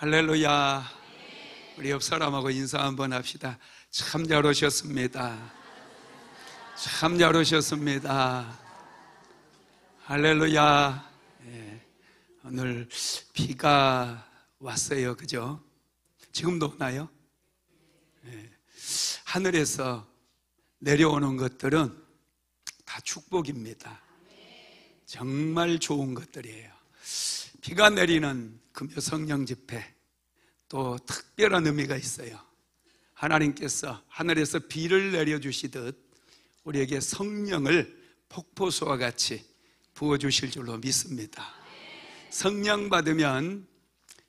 할렐루야. 우리 옆 사람하고 인사 한번 합시다. 참 잘 오셨습니다. 참 잘 오셨습니다. 할렐루야. 오늘 비가 왔어요. 그죠? 지금도 오나요? 하늘에서 내려오는 것들은 다 축복입니다. 정말 좋은 것들이에요. 비가 내리는 금요 성령 집회, 또 특별한 의미가 있어요. 하나님께서 하늘에서 비를 내려주시듯 우리에게 성령을 폭포수와 같이 부어주실 줄로 믿습니다. 성령 받으면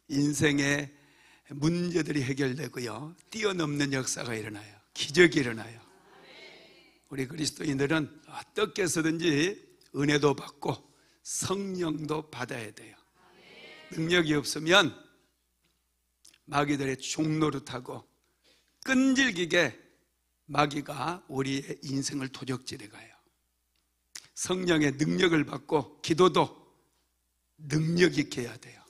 인생의 문제들이 해결되고요, 뛰어넘는 역사가 일어나요. 기적이 일어나요. 우리 그리스도인들은 어떻게 해서든지 은혜도 받고 성령도 받아야 돼요. 능력이 없으면 마귀들의 종노릇하고 끈질기게 마귀가 우리의 인생을 도적질해 가요. 성령의 능력을 받고 기도도 능력 있게 해야 돼요.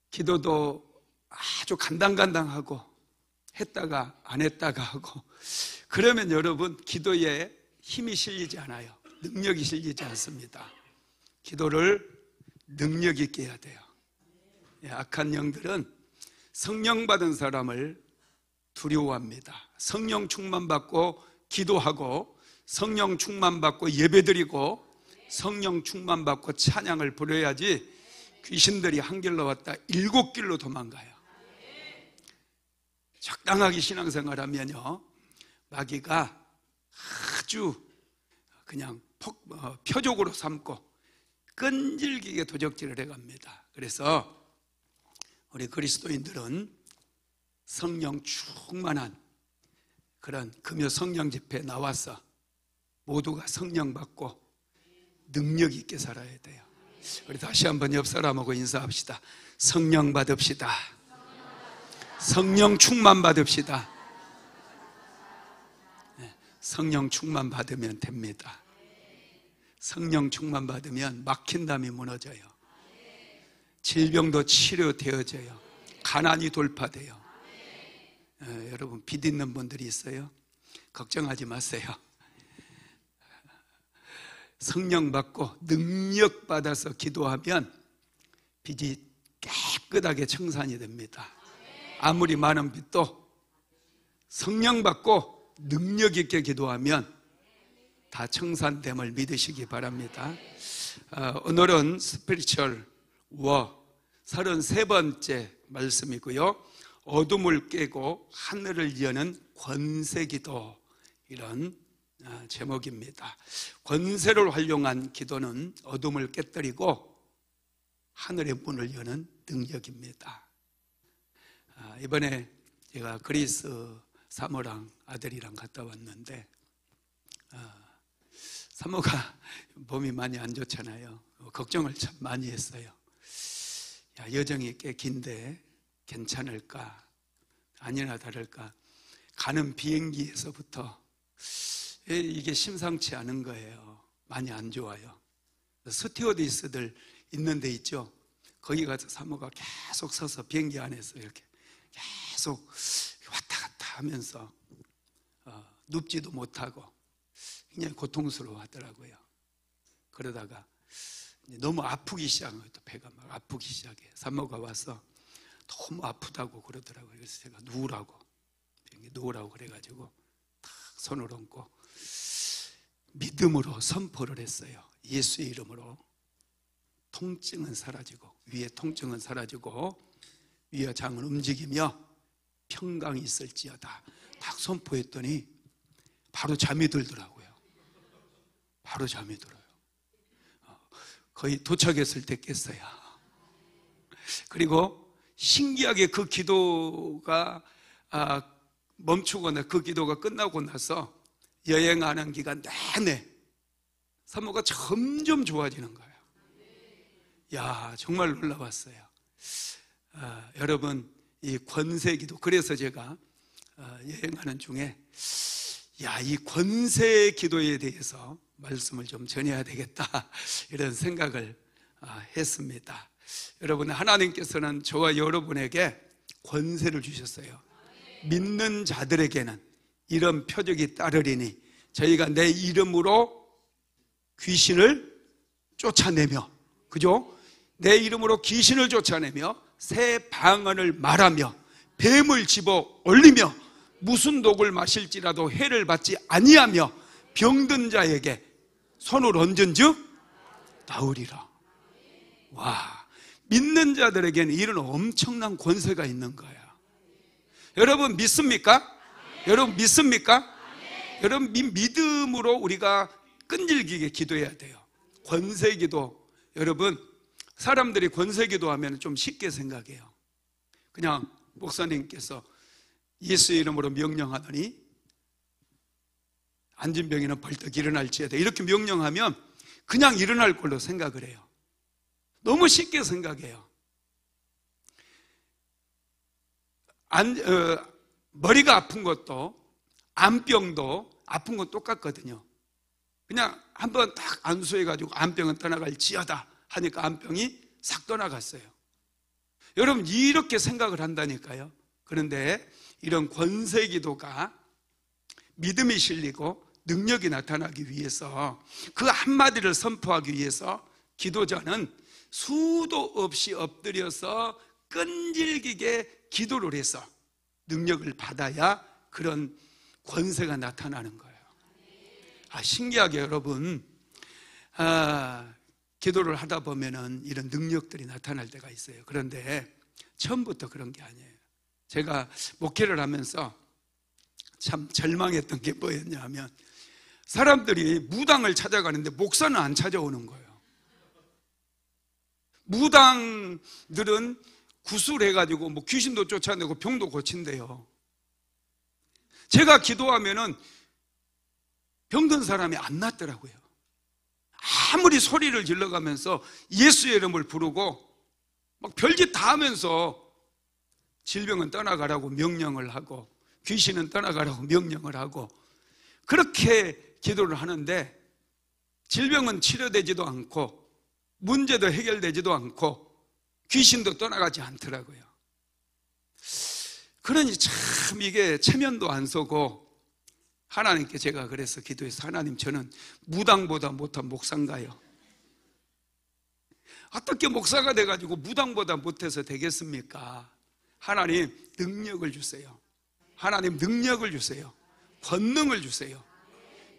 기도도 아주 간당간당하고 했다가 안 했다가 하고, 그러면 여러분 기도에 힘이 실리지 않아요. 능력이 실리지 않습니다. 기도를 능력 있게 해야 돼요. 악한 영들은 성령 받은 사람을 두려워합니다. 성령 충만 받고 기도하고 성령 충만 받고 예배드리고 성령 충만 받고 찬양을 부려야지 귀신들이 한 길로 왔다 7길로 도망가요. 적당하게 신앙생활하면요, 마귀가 아주 그냥 표적으로 삼고 끈질기게 도적질을 해갑니다. 그래서 우리 그리스도인들은 성령 충만한 그런 금요 성령 집회에 나와서 모두가 성령 받고 능력 있게 살아야 돼요. 우리 다시 한번 옆 사람하고 인사합시다. 성령 받읍시다. 성령 충만 받읍시다. 성령 충만 받으면 됩니다. 성령 충만 받으면 막힌 담이 무너져요. 질병도 치료되어져요. 가난이 돌파돼요. 여러분 빚 있는 분들이 있어요? 걱정하지 마세요. 성령 받고 능력 받아서 기도하면 빚이 깨끗하게 청산이 됩니다. 아무리 많은 빚도 성령 받고 능력 있게 기도하면 다 청산됨을 믿으시기 바랍니다. 오늘은 스피리추얼 워 33번째 말씀이고요, 어둠을 깨고 하늘을 여는 권세기도, 이런 제목입니다. 권세를 활용한 기도는 어둠을 깨뜨리고 하늘의 문을 여는 능력입니다. 이번에 제가 그리스 사모랑 아들이랑 갔다 왔는데, 사모가 몸이 많이 안 좋잖아요. 걱정을 참 많이 했어요. 여정이 꽤 긴데 괜찮을까? 아니나 다를까 가는 비행기에서부터 이게 심상치 않은 거예요. 많이 안 좋아요. 스튜어디스들 있는 데 있죠. 거기 가서 사모가 계속 서서 비행기 안에서 이렇게 계속 왔다 갔다 하면서 눕지도 못하고 굉장히 고통스러워 하더라고요. 그러다가 너무 아프기 시작해요. 또 배가 막 아프기 시작해요. 사모가 와서 너무 아프다고 그러더라고요. 그래서 제가 누우라고 그래가지고 탁 손을 얹고 믿음으로 선포를 했어요. 예수의 이름으로 통증은 사라지고, 위의 통증은 사라지고 위화장은 움직이며 평강이 있을지어다. 딱 선포했더니 바로 잠이 들더라고요. 바로 잠이 들어요. 거의 도착했을 때 깼어요. 그리고 신기하게 그 기도가 멈추거나 그 기도가 끝나고 나서 여행하는 기간 내내 사모가 점점 좋아지는 거예요. 야, 정말 놀라웠어요. 여러분, 이 권세기도, 그래서 제가 여행하는 중에 이 권세 기도에 대해서 말씀을 좀 전해야 되겠다, 이런 생각을 했습니다. 여러분, 하나님께서는 저와 여러분에게 권세를 주셨어요. 믿는 자들에게는 이런 표적이 따르리니 저희가 내 이름으로 귀신을 쫓아내며, 그죠? 내 이름으로 귀신을 쫓아내며 새 방언을 말하며 뱀을 집어 올리며 무슨 독을 마실지라도 해를 받지 아니하며 병든 자에게 손을 얹은즉 나으리라. 와, 믿는 자들에게는 이런 엄청난 권세가 있는 거야. 여러분 믿습니까? 여러분 믿습니까? 여러분 믿음으로 우리가 끈질기게 기도해야 돼요. 권세기도, 여러분 사람들이 권세기도 하면 좀 쉽게 생각해요. 그냥 목사님께서 예수의 이름으로 명령하더니 앉은 병이는 벌떡 일어날지어다 이렇게 명령하면 그냥 일어날 걸로 생각을 해요. 너무 쉽게 생각해요. 머리가 아픈 것도 안병도 아픈 건 똑같거든요. 그냥 한번 딱 안수해가지고 안병은 떠나갈지어다 하니까 안병이 싹 떠나갔어요. 여러분 이렇게 생각을 한다니까요. 그런데 이런 권세기도가 믿음이 실리고 능력이 나타나기 위해서, 그 한마디를 선포하기 위해서 기도자는 수도 없이 엎드려서 끈질기게 기도를 해서 능력을 받아야 그런 권세가 나타나는 거예요. 신기하게 여러분, 기도를 하다 보면은 이런 능력들이 나타날 때가 있어요. 그런데 처음부터 그런 게 아니에요. 제가 목회를 하면서 참 절망했던 게 뭐였냐 하면, 사람들이 무당을 찾아가는데 목사는 안 찾아오는 거예요. 무당들은 구술해가지고 뭐 귀신도 쫓아내고 병도 고친대요. 제가 기도하면은 병든 사람이 안 낫더라고요. 아무리 소리를 질러가면서 예수의 이름을 부르고 막 별짓 다 하면서 질병은 떠나가라고 명령을 하고 귀신은 떠나가라고 명령을 하고 그렇게 기도를 하는데 질병은 치료되지도 않고 문제도 해결되지도 않고 귀신도 떠나가지 않더라고요. 그러니 참 이게 체면도 안 서고, 하나님께 제가 그래서 기도해서, 하나님 저는 무당보다 못한 목사인가요? 어떻게 목사가 돼가지고 무당보다 못해서 되겠습니까? 하나님 능력을 주세요. 하나님 능력을 주세요. 권능을 주세요.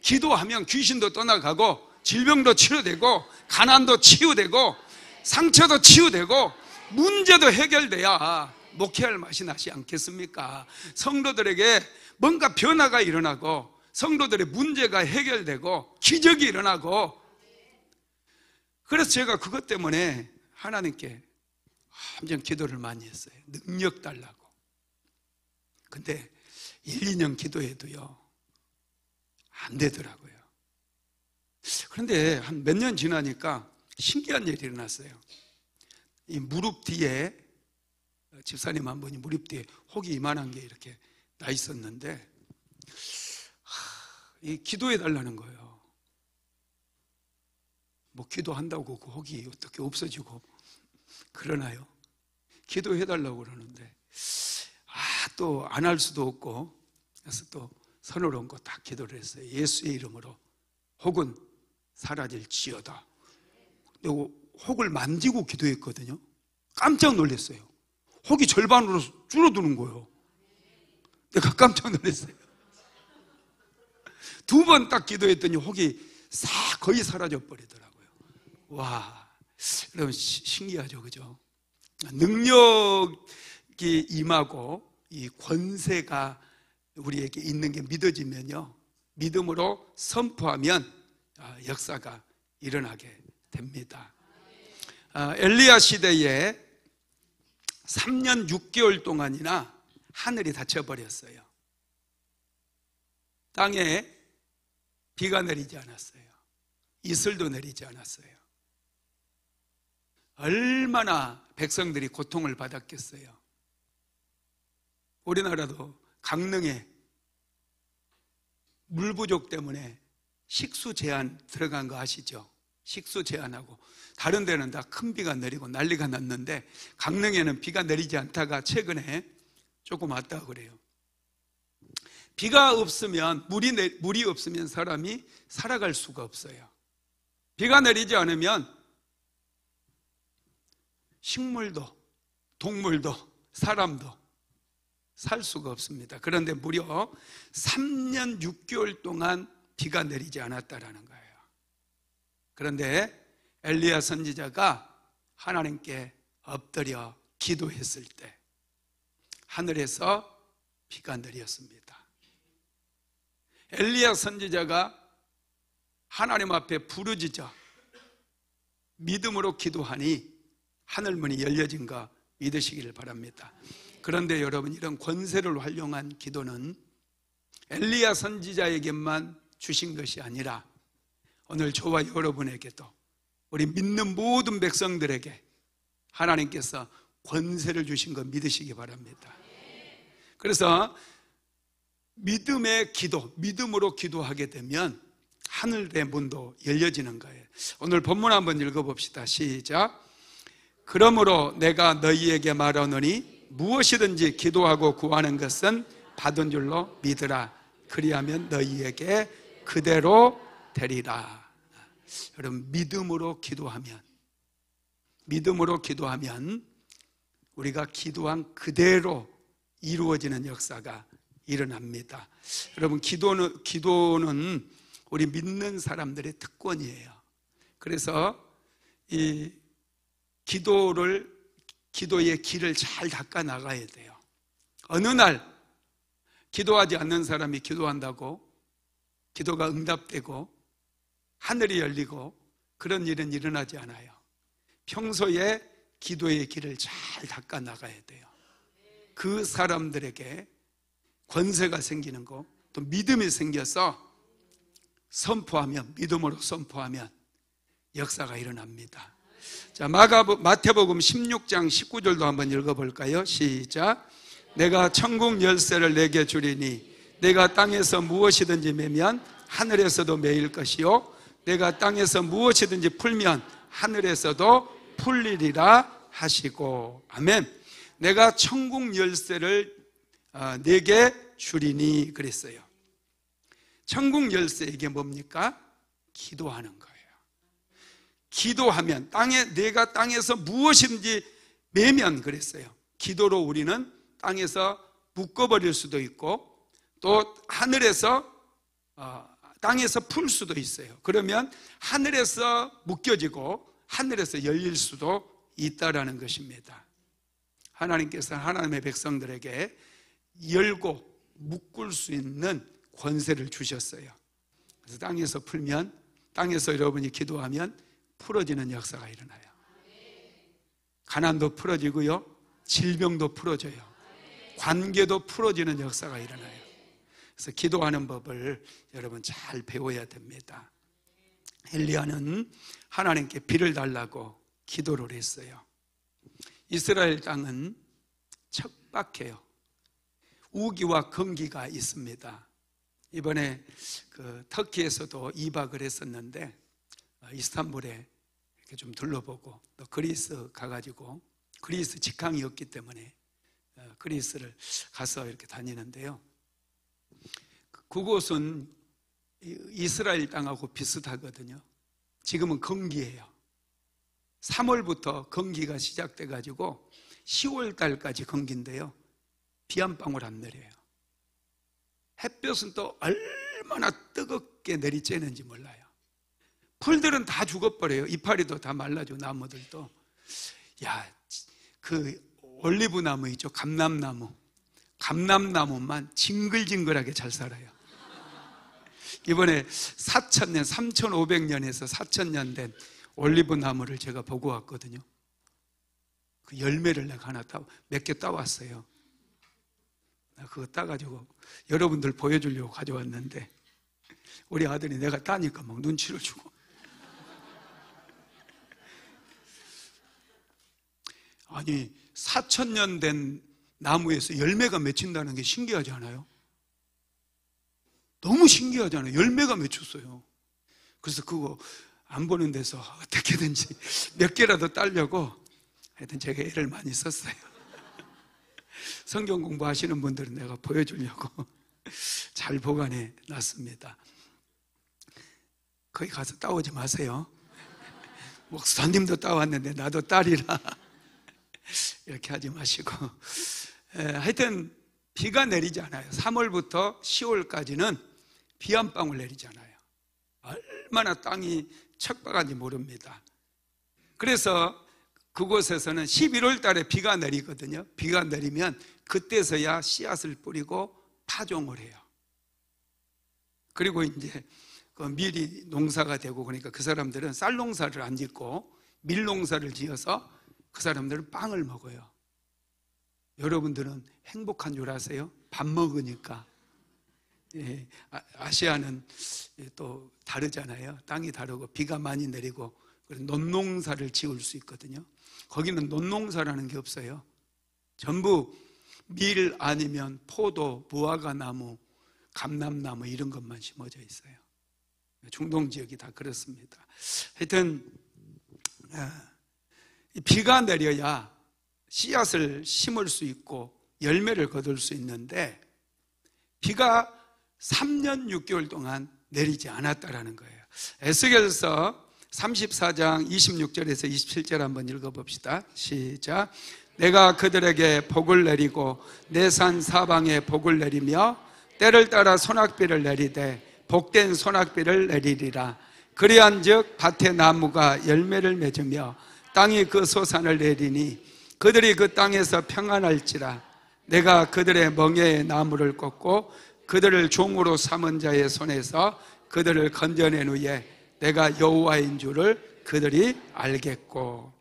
기도하면 귀신도 떠나가고 질병도 치유되고 가난도 치유되고 상처도 치유되고 문제도 해결돼야 목회할 맛이 나지 않겠습니까? 성도들에게 뭔가 변화가 일어나고 성도들의 문제가 해결되고 기적이 일어나고, 그래서 제가 그것 때문에 하나님께 완전 기도를 많이 했어요. 능력 달라고. 근데 1, 2년 기도해도요 안 되더라고요. 그런데 한 몇 년 지나니까 신기한 일이 일어났어요. 이 무릎 뒤에, 집사님 한 분이 무릎 뒤에 혹이 이만한 게 이렇게 나 있었는데 이 기도해 달라는 거예요. 뭐 기도한다고 그 혹이 어떻게 없어지고 그러나요? 기도해 달라고 그러는데 또 안 할 수도 없고, 그래서 또 손을 얹고 딱 기도를 했어요. 예수의 이름으로 혹은 사라질지어다. 그리고 혹을 만지고 기도했거든요. 깜짝 놀랐어요. 혹이 절반으로 줄어드는 거예요. 내가 깜짝 놀랐어요. 2번 딱 기도했더니 혹이 거의 사라져 버리더라고요. 와, 여러분 신기하죠, 그죠? 능력이 임하고 이 권세가 우리에게 있는 게 믿어지면요, 믿음으로 선포하면 역사가 일어나게 됩니다. 엘리야 시대에 3년 6개월 동안이나 하늘이 닫혀버렸어요. 땅에 비가 내리지 않았어요. 이슬도 내리지 않았어요. 얼마나 백성들이 고통을 받았겠어요. 우리나라도 강릉에 물 부족 때문에 식수 제한 들어간 거 아시죠? 식수 제한하고, 다른 데는 다 큰 비가 내리고 난리가 났는데 강릉에는 비가 내리지 않다가 최근에 조금 왔다 그래요. 비가 없으면, 물이 없으면 사람이 살아갈 수가 없어요. 비가 내리지 않으면 식물도 동물도 사람도 살 수가 없습니다. 그런데 무려 3년 6개월 동안 비가 내리지 않았다라는 거예요. 그런데 엘리야 선지자가 하나님께 엎드려 기도했을 때 하늘에서 비가 내렸습니다. 엘리야 선지자가 하나님 앞에 부르짖어 믿음으로 기도하니 하늘문이 열려진 거 믿으시기를 바랍니다. 그런데 여러분, 이런 권세를 활용한 기도는 엘리야 선지자에게만 주신 것이 아니라 오늘 저와 여러분에게도, 우리 믿는 모든 백성들에게 하나님께서 권세를 주신 거 믿으시기 바랍니다. 그래서 믿음의 기도, 믿음으로 기도하게 되면 하늘의 문도 열려지는 거예요. 오늘 본문 한번 읽어봅시다. 시작. 그러므로 내가 너희에게 말하노니 무엇이든지 기도하고 구하는 것은 받은 줄로 믿으라. 그리하면 너희에게 그대로 되리라. 여러분, 믿음으로 기도하면 우리가 기도한 그대로 이루어지는 역사가 일어납니다. 여러분, 기도는 우리 믿는 사람들의 특권이에요. 그래서 이 기도의 길을 잘 닦아 나가야 돼요. 어느 날 기도하지 않는 사람이 기도한다고 기도가 응답되고 하늘이 열리고 그런 일은 일어나지 않아요. 평소에 기도의 길을 잘 닦아 나가야 돼요. 그 사람들에게 권세가 생기는 거, 또 믿음이 생겨서 믿음으로 선포하면 역사가 일어납니다. 자, 마태복음 16장 19절도 한번 읽어볼까요? 시작. 내가 천국 열쇠를 내게 주리니 내가 땅에서 무엇이든지 매면 하늘에서도 매일 것이요 내가 땅에서 무엇이든지 풀면 하늘에서도 풀리리라 하시고. 아멘. 내가 천국 열쇠를 내게 주리니 그랬어요. 천국 열쇠, 이게 뭡니까? 기도하는 거예요. 기도하면 내가 땅에서 무엇인지 매면 그랬어요. 기도로 우리는 땅에서 묶어버릴 수도 있고 또 하늘에서 땅에서 풀 수도 있어요. 그러면 하늘에서 묶여지고 하늘에서 열릴 수도 있다라는 것입니다. 하나님께서 하나님의 백성들에게 열고 묶을 수 있는 권세를 주셨어요. 그래서 땅에서 풀면, 땅에서 여러분이 기도하면 풀어지는 역사가 일어나요. 가난도 풀어지고요, 질병도 풀어져요, 관계도 풀어지는 역사가 일어나요. 그래서 기도하는 법을 여러분 잘 배워야 됩니다. 엘리야는 하나님께 비를 달라고 기도를 했어요. 이스라엘 땅은 척박해요. 우기와 건기가 있습니다. 이번에 터키에서도 2박을 했었는데 이스탄불에 이렇게 좀 둘러보고 또 그리스 가가지고, 그리스 직항이 없기 때문에 그리스를 가서 이렇게 다니는데요. 그곳은 이스라엘 땅하고 비슷하거든요. 지금은 건기예요. 3월부터 건기가 시작돼가지고 10월 달까지 건기인데요, 비 한 방울 안 내려요. 햇볕은 또 얼마나 뜨겁게 내리쬐는지 몰라요. 풀들은 다 죽어버려요. 이파리도 다 말라지고 나무들도. 올리브 나무 있죠, 감람나무만 징글징글하게 잘 살아요. 이번에 3500년에서 4000년 된 올리브 나무를 제가 보고 왔거든요. 그 열매를 내가 하나 몇 개 따왔어요. 그거 따가지고 여러분들 보여주려고 가져왔는데 우리 아들이 내가 따니까 막 눈치를 주고. 아니, 4000년 된 나무에서 열매가 맺힌다는 게 신기하지 않아요? 너무 신기하잖아요. 열매가 맺혔어요. 그래서 그거 안 보는 데서 어떻게든지 몇 개라도 따려고 하여튼 제가 애를 많이 썼어요. 성경 공부하시는 분들은 내가 보여주려고 잘 보관해 놨습니다. 거기 가서 따오지 마세요. 목사님도 따왔는데 나도 딸이라 이렇게 하지 마시고, 하여튼 비가 내리지 않아요. 3월부터 10월까지는 비 한 방울 내리지 않아요. 얼마나 땅이 척박한지 모릅니다. 그래서 그곳에서는 11월 달에 비가 내리거든요. 비가 내리면 그때서야 씨앗을 뿌리고 파종을 해요. 그리고 이제 그 밀이 농사가 되고, 그러니까 그 사람들은 쌀 농사를 안 짓고 밀 농사를 지어서 그 사람들은 빵을 먹어요. 여러분들은 행복한 줄 아세요? 밥 먹으니까. 예, 아시아는 또 다르잖아요. 땅이 다르고 비가 많이 내리고 논농사를 지을 수 있거든요. 거기는 논농사라는 게 없어요. 전부 밀 아니면 포도, 무화과나무, 감람나무 이런 것만 심어져 있어요. 중동 지역이 다 그렇습니다. 하여튼 비가 내려야 씨앗을 심을 수 있고 열매를 거둘 수 있는데 비가 3년 6개월 동안 내리지 않았다라는 거예요. 에스겔서 34장 26절에서 27절 한번 읽어봅시다. 시작. 내가 그들에게 복을 내리고 내 산 사방에 복을 내리며 때를 따라 소낙비를 내리되 복된 소낙비를 내리리라. 그리한즉 밭의 나무가 열매를 맺으며 땅이 그 소산을 내리니 그들이 그 땅에서 평안할지라. 내가 그들의 멍에의 나무를 꺾고 그들을 종으로 삼은 자의 손에서 그들을 건져낸 후에 내가 여호와인 줄을 그들이 알겠고.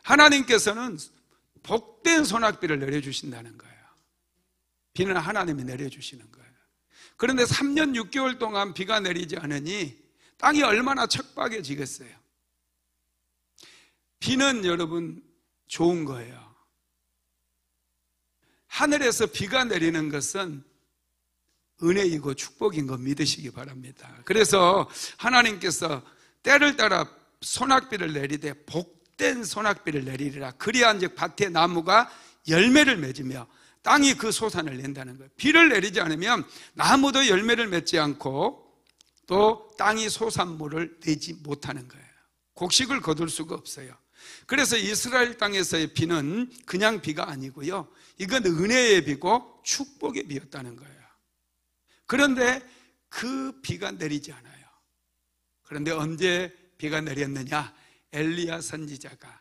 하나님께서는 복된 소낙비를 내려주신다는 거예요. 비는 하나님이 내려주시는 거예요. 그런데 3년 6개월 동안 비가 내리지 않으니 땅이 얼마나 척박해지겠어요. 비는 여러분 좋은 거예요. 하늘에서 비가 내리는 것은 은혜이고 축복인 거 믿으시기 바랍니다. 그래서 하나님께서 때를 따라 소낙비를 내리되 복된 소낙비를 내리리라. 그리한즉 밭의 나무가 열매를 맺으며 땅이 그 소산을 낸다는 거예요. 비를 내리지 않으면 나무도 열매를 맺지 않고 또 땅이 소산물을 내지 못하는 거예요. 곡식을 거둘 수가 없어요. 그래서 이스라엘 땅에서의 비는 그냥 비가 아니고요, 이건 은혜의 비고 축복의 비였다는 거예요. 그런데 그 비가 내리지 않아요. 그런데 언제 비가 내렸느냐? 엘리야 선지자가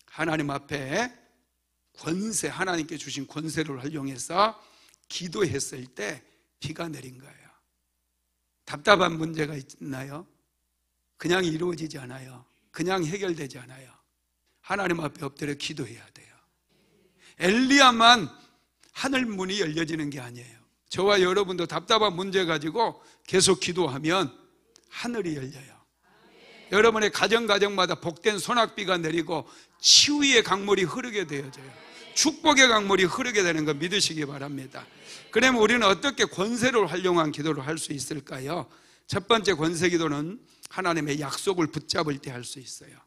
하나님 앞에 권세, 하나님께 주신 권세를 활용해서 기도했을 때 비가 내린 거예요. 답답한 문제가 있나요? 그냥 이루어지지 않아요. 그냥 해결되지 않아요. 하나님 앞에 엎드려 기도해야 돼요. 엘리야만 하늘 문이 열려지는 게 아니에요. 저와 여러분도 답답한 문제 가지고 계속 기도하면 하늘이 열려요. 여러분의 가정마다 복된 소낙비가 내리고 치유의 강물이 흐르게 되어져요. 축복의 강물이 흐르게 되는 거 믿으시기 바랍니다. 그러면 우리는 어떻게 권세를 활용한 기도를 할 수 있을까요? 첫 번째 권세 기도는 하나님의 약속을 붙잡을 때 할 수 있어요.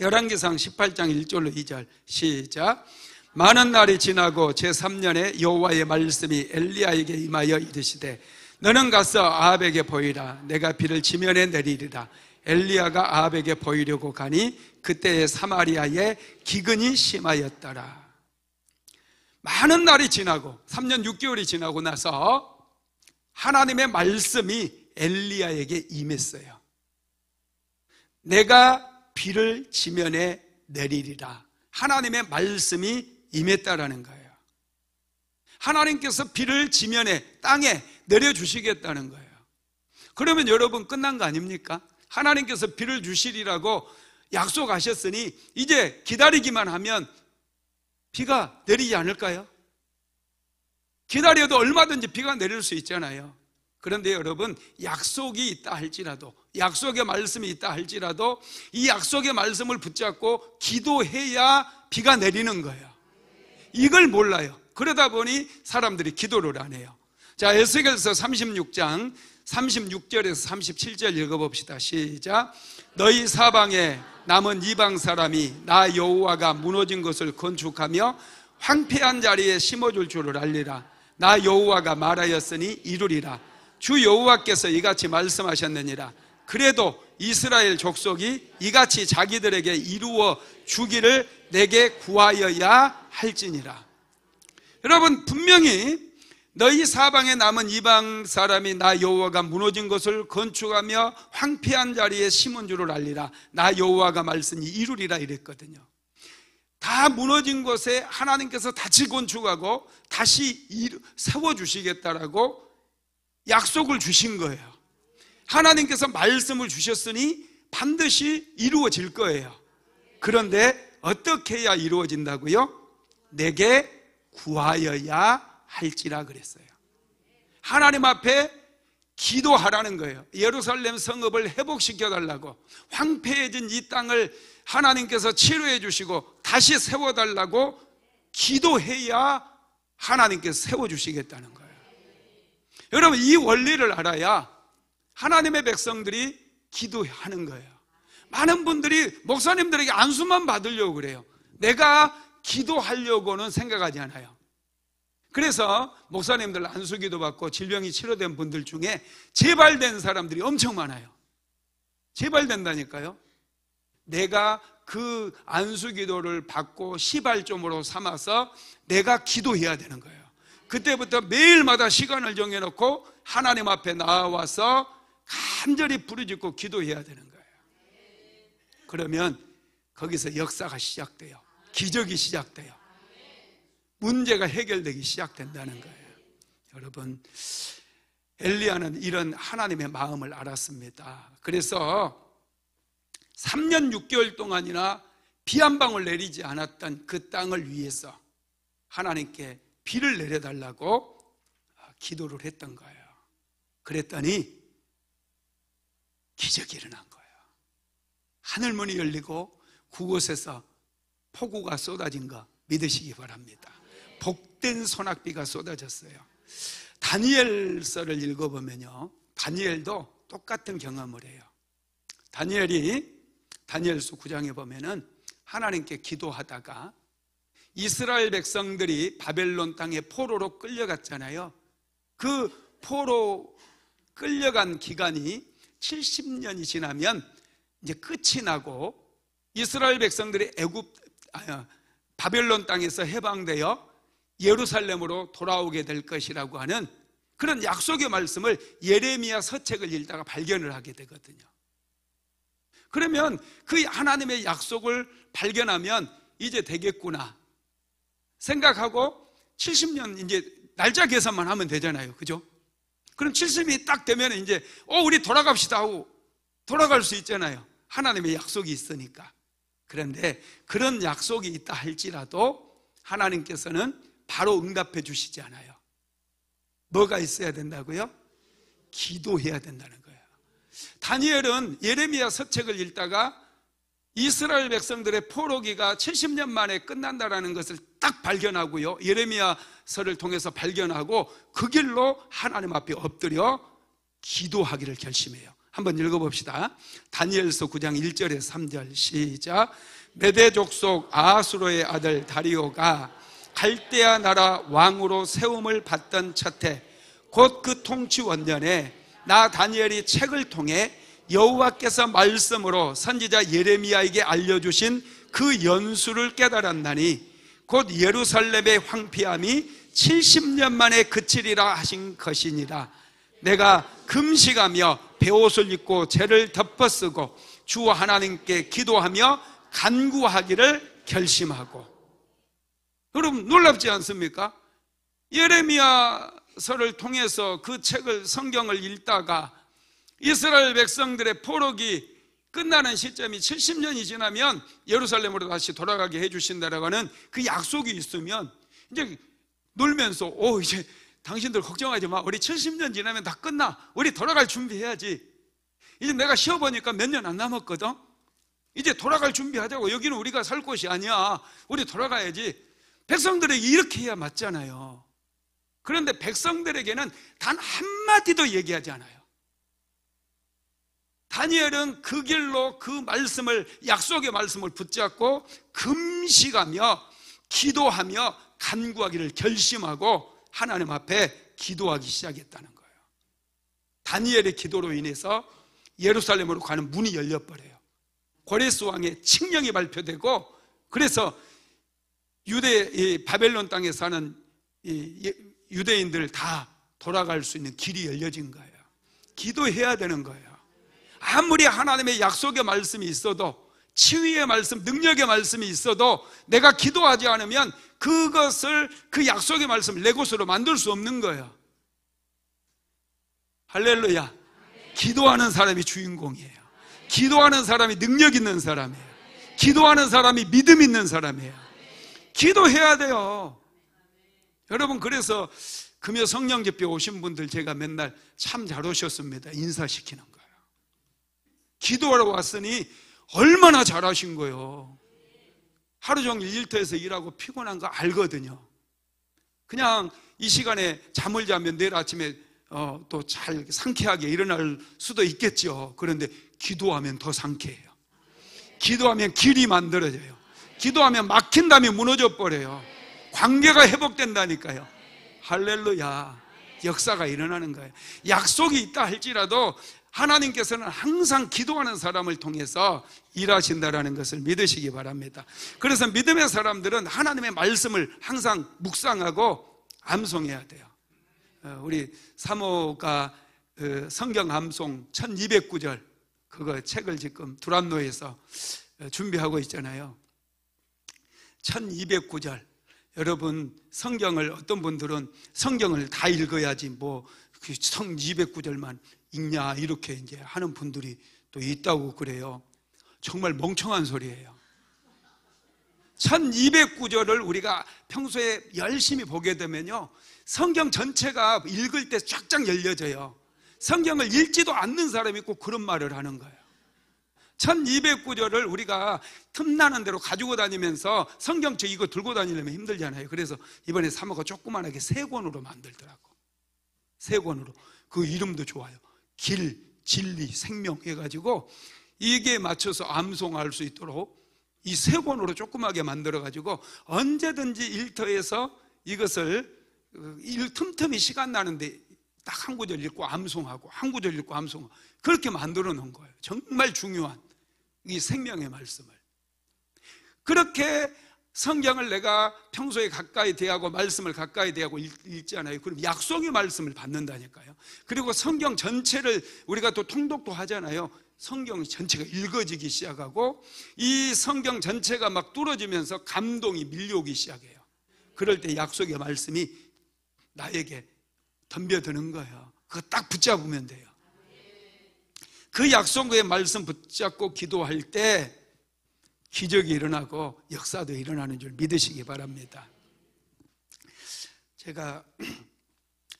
열왕기상 18장 1절로 2절 시작. 많은 날이 지나고 제3년에 여호와의 말씀이 엘리야에게 임하여 이르시되 너는 가서 아합에게 보이라. 내가 비를 지면에 내리리라. 엘리야가 아합에게 보이려고 가니 그때에 사마리아에 기근이 심하였더라. 많은 날이 지나고 3년 6개월이 지나고 나서 하나님의 말씀이 엘리야에게 임했어요. 내가 비를 지면에 내리리라. 하나님의 말씀이 임했다라는 거예요. 하나님께서 비를 지면에, 땅에 내려주시겠다는 거예요. 그러면 여러분 끝난 거 아닙니까? 하나님께서 비를 주시리라고 약속하셨으니 이제 기다리기만 하면 비가 내리지 않을까요? 기다려도 얼마든지 비가 내릴 수 있잖아요. 그런데 여러분, 약속이 있다 할지라도, 약속의 말씀이 있다 할지라도 이 약속의 말씀을 붙잡고 기도해야 비가 내리는 거예요. 이걸 몰라요. 그러다 보니 사람들이 기도를 안 해요. 자, 에스겔서 36장 36절에서 37절 읽어봅시다. 시작. 너희 사방에 남은 이방 사람이 나 여호와가 무너진 것을 건축하며 황폐한 자리에 심어줄 줄을 알리라. 나 여호와가 말하였으니 이루리라. 주 여호와께서 이같이 말씀하셨느니라. 그래도 이스라엘 족속이 이같이 자기들에게 이루어 주기를 내게 구하여야 할지니라. 여러분, 분명히 너희 사방에 남은 이방 사람이 나 여호와가 무너진 것을 건축하며 황폐한 자리에 심은 줄을 알리라. 나 여호와가 말씀이 이루리라 이랬거든요. 다 무너진 곳에 하나님께서 다시 건축하고 다시 세워주시겠다라고 약속을 주신 거예요. 하나님께서 말씀을 주셨으니 반드시 이루어질 거예요. 그런데 어떻게 해야 이루어진다고요? 내게 구하여야 할지라 그랬어요. 하나님 앞에 기도하라는 거예요. 예루살렘 성읍을 회복시켜 달라고, 황폐해진 이 땅을 하나님께서 치료해 주시고 다시 세워달라고 기도해야 하나님께서 세워주시겠다는 거예요. 여러분, 이 원리를 알아야 하나님의 백성들이 기도하는 거예요. 많은 분들이 목사님들에게 안수만 받으려고 그래요. 내가 기도하려고는 생각하지 않아요. 그래서 목사님들 안수기도 받고 질병이 치료된 분들 중에 재발된 사람들이 엄청 많아요. 재발된다니까요. 내가 그 안수기도를 받고 시발점으로 삼아서 내가 기도해야 되는 거예요. 그때부터 매일마다 시간을 정해놓고 하나님 앞에 나와서 간절히 부르짖고 기도해야 되는 거예요. 그러면 거기서 역사가 시작돼요. 기적이 시작돼요. 문제가 해결되기 시작된다는 거예요. 여러분, 엘리야는 이런 하나님의 마음을 알았습니다. 그래서 3년 6개월 동안이나 비 한 방울 내리지 않았던 그 땅을 위해서 하나님께 비를 내려달라고 기도를 했던 거예요. 그랬더니 기적이 일어난 거예요. 하늘문이 열리고 그곳에서 폭우가 쏟아진 거 믿으시기 바랍니다. 복된 소낙비가 쏟아졌어요. 다니엘서를 읽어보면요, 다니엘도 똑같은 경험을 해요. 다니엘서 9장에 보면은 하나님께 기도하다가 이스라엘 백성들이 바벨론 땅에 포로로 끌려갔잖아요. 그 포로 끌려간 기간이 70년이 지나면 이제 끝이 나고 이스라엘 백성들이 바벨론 땅에서 해방되어 예루살렘으로 돌아오게 될 것이라고 하는 그런 약속의 말씀을 예레미야 서책을 읽다가 발견을 하게 되거든요. 그러면 그 하나님의 약속을 발견하면 이제 되겠구나 생각하고 70년 이제 날짜 계산만 하면 되잖아요. 그죠? 그럼 70년이 딱 되면 이제 우리 돌아갑시다 하고 돌아갈 수 있잖아요. 하나님의 약속이 있으니까. 그런데 그런 약속이 있다 할지라도 하나님께서는 바로 응답해 주시지 않아요. 뭐가 있어야 된다고요? 기도해야 된다는 거예요. 다니엘은 예레미야 서책을 읽다가 이스라엘 백성들의 포로기가 70년 만에 끝난다라는 것을 딱 발견하고요, 예레미야서를 통해서 발견하고 그 길로 하나님 앞에 엎드려 기도하기를 결심해요. 한번 읽어봅시다. 다니엘서 9장 1절에서 3절 시작. 메대 족속 아하수로의 아들 다리오가 갈대아 나라 왕으로 세움을 받던 첫해 곧 그 통치 원년에 나 다니엘이 책을 통해 여호와께서 말씀으로 선지자 예레미야에게 알려주신 그 연수를 깨달았나니 곧 예루살렘의 황폐함이 70년 만에 그치리라 하신 것이니라. 내가 금식하며 베옷을 입고 죄를 덮어쓰고 주 하나님께 기도하며 간구하기를 결심하고. 여러분, 놀랍지 않습니까? 예레미야서를 통해서 그 책을, 성경을 읽다가 이스라엘 백성들의 포로기 끝나는 시점이 70년이 지나면 예루살렘으로 다시 돌아가게 해주신다라고 하는 그 약속이 있으면 이제 놀면서 이제 당신들 걱정하지 마, 우리 70년 지나면 다 끝나, 우리 돌아갈 준비해야지. 이제 내가 쉬어보니까 몇 년 안 남았거든. 이제 돌아갈 준비하자고. 여기는 우리가 살 곳이 아니야, 우리 돌아가야지. 백성들에게 이렇게 해야 맞잖아요. 그런데 백성들에게는 단 한마디도 얘기하지 않아요. 다니엘은 그 길로 그 말씀을, 약속의 말씀을 붙잡고 금식하며 기도하며 간구하기를 결심하고 하나님 앞에 기도하기 시작했다는 거예요. 다니엘의 기도로 인해서 예루살렘으로 가는 문이 열려버려요. 고레스 왕의 칙령이 발표되고, 그래서 바벨론 땅에 사는 유대인들 다 돌아갈 수 있는 길이 열려진 거예요. 기도해야 되는 거예요. 아무리 하나님의 약속의 말씀이 있어도, 치유의 말씀, 능력의 말씀이 있어도 내가 기도하지 않으면 그것을, 그 약속의 말씀을 내 것으로 만들 수 없는 거예요. 할렐루야. 기도하는 사람이 주인공이에요. 기도하는 사람이 능력 있는 사람이에요. 기도하는 사람이 믿음 있는 사람이에요. 기도해야 돼요. 여러분, 그래서 금요 성령 집회 오신 분들 제가 맨날 참 잘 오셨습니다 인사시키는 거예요. 기도하러 왔으니 얼마나 잘하신 거예요. 하루 종일 일터에서 일하고 피곤한 거 알거든요. 그냥 이 시간에 잠을 자면 내일 아침에 또 잘 상쾌하게 일어날 수도 있겠죠. 그런데 기도하면 더 상쾌해요. 기도하면 길이 만들어져요. 기도하면 막힌 담이 무너져 버려요. 관계가 회복된다니까요. 할렐루야. 역사가 일어나는 거예요. 약속이 있다 할지라도 하나님께서는 항상 기도하는 사람을 통해서 일하신다라는 것을 믿으시기 바랍니다. 그래서 믿음의 사람들은 하나님의 말씀을 항상 묵상하고 암송해야 돼요. 우리 사모가 성경 암송 1200구절 그거 책을 지금 두란노에서 준비하고 있잖아요. 1200구절. 여러분, 성경을, 어떤 분들은 성경을 다 읽어야지 뭐 1200구절만 읽냐 이렇게 이제 하는 분들이 또 있다고 그래요. 정말 멍청한 소리예요. 1200구절을 우리가 평소에 열심히 보게 되면요, 성경 전체가 읽을 때 쫙쫙 열려져요. 성경을 읽지도 않는 사람이 꼭 그런 말을 하는 거예요. 1200구절을 우리가 틈나는 대로 가지고 다니면서 성경책 이거 들고 다니려면 힘들잖아요. 그래서 이번에 사모가 조그만하게 3권으로 만들더라고. 3권으로. 그 이름도 좋아요. 길, 진리, 생명 해가지고 이게 맞춰서 암송할 수 있도록 이 3권으로 조그맣게 만들어가지고 언제든지 일터에서 이것을 틈틈이 시간 나는데 딱 한 구절 읽고 암송하고 한 구절 읽고 암송하고 그렇게 만들어 놓은 거예요. 정말 중요한 이 생명의 말씀을. 그렇게 성경을 내가 평소에 가까이 대하고 말씀을 가까이 대하고 읽잖아요. 그럼 약속의 말씀을 받는다니까요. 그리고 성경 전체를 우리가 또 통독도 하잖아요. 성경 전체가 읽어지기 시작하고 이 성경 전체가 막 뚫어지면서 감동이 밀려오기 시작해요. 그럴 때 약속의 말씀이 나에게 덤벼드는 거예요. 그거 딱 붙잡으면 돼요. 그 약속의 말씀 붙잡고 기도할 때 기적이 일어나고 역사도 일어나는 줄 믿으시기 바랍니다. 제가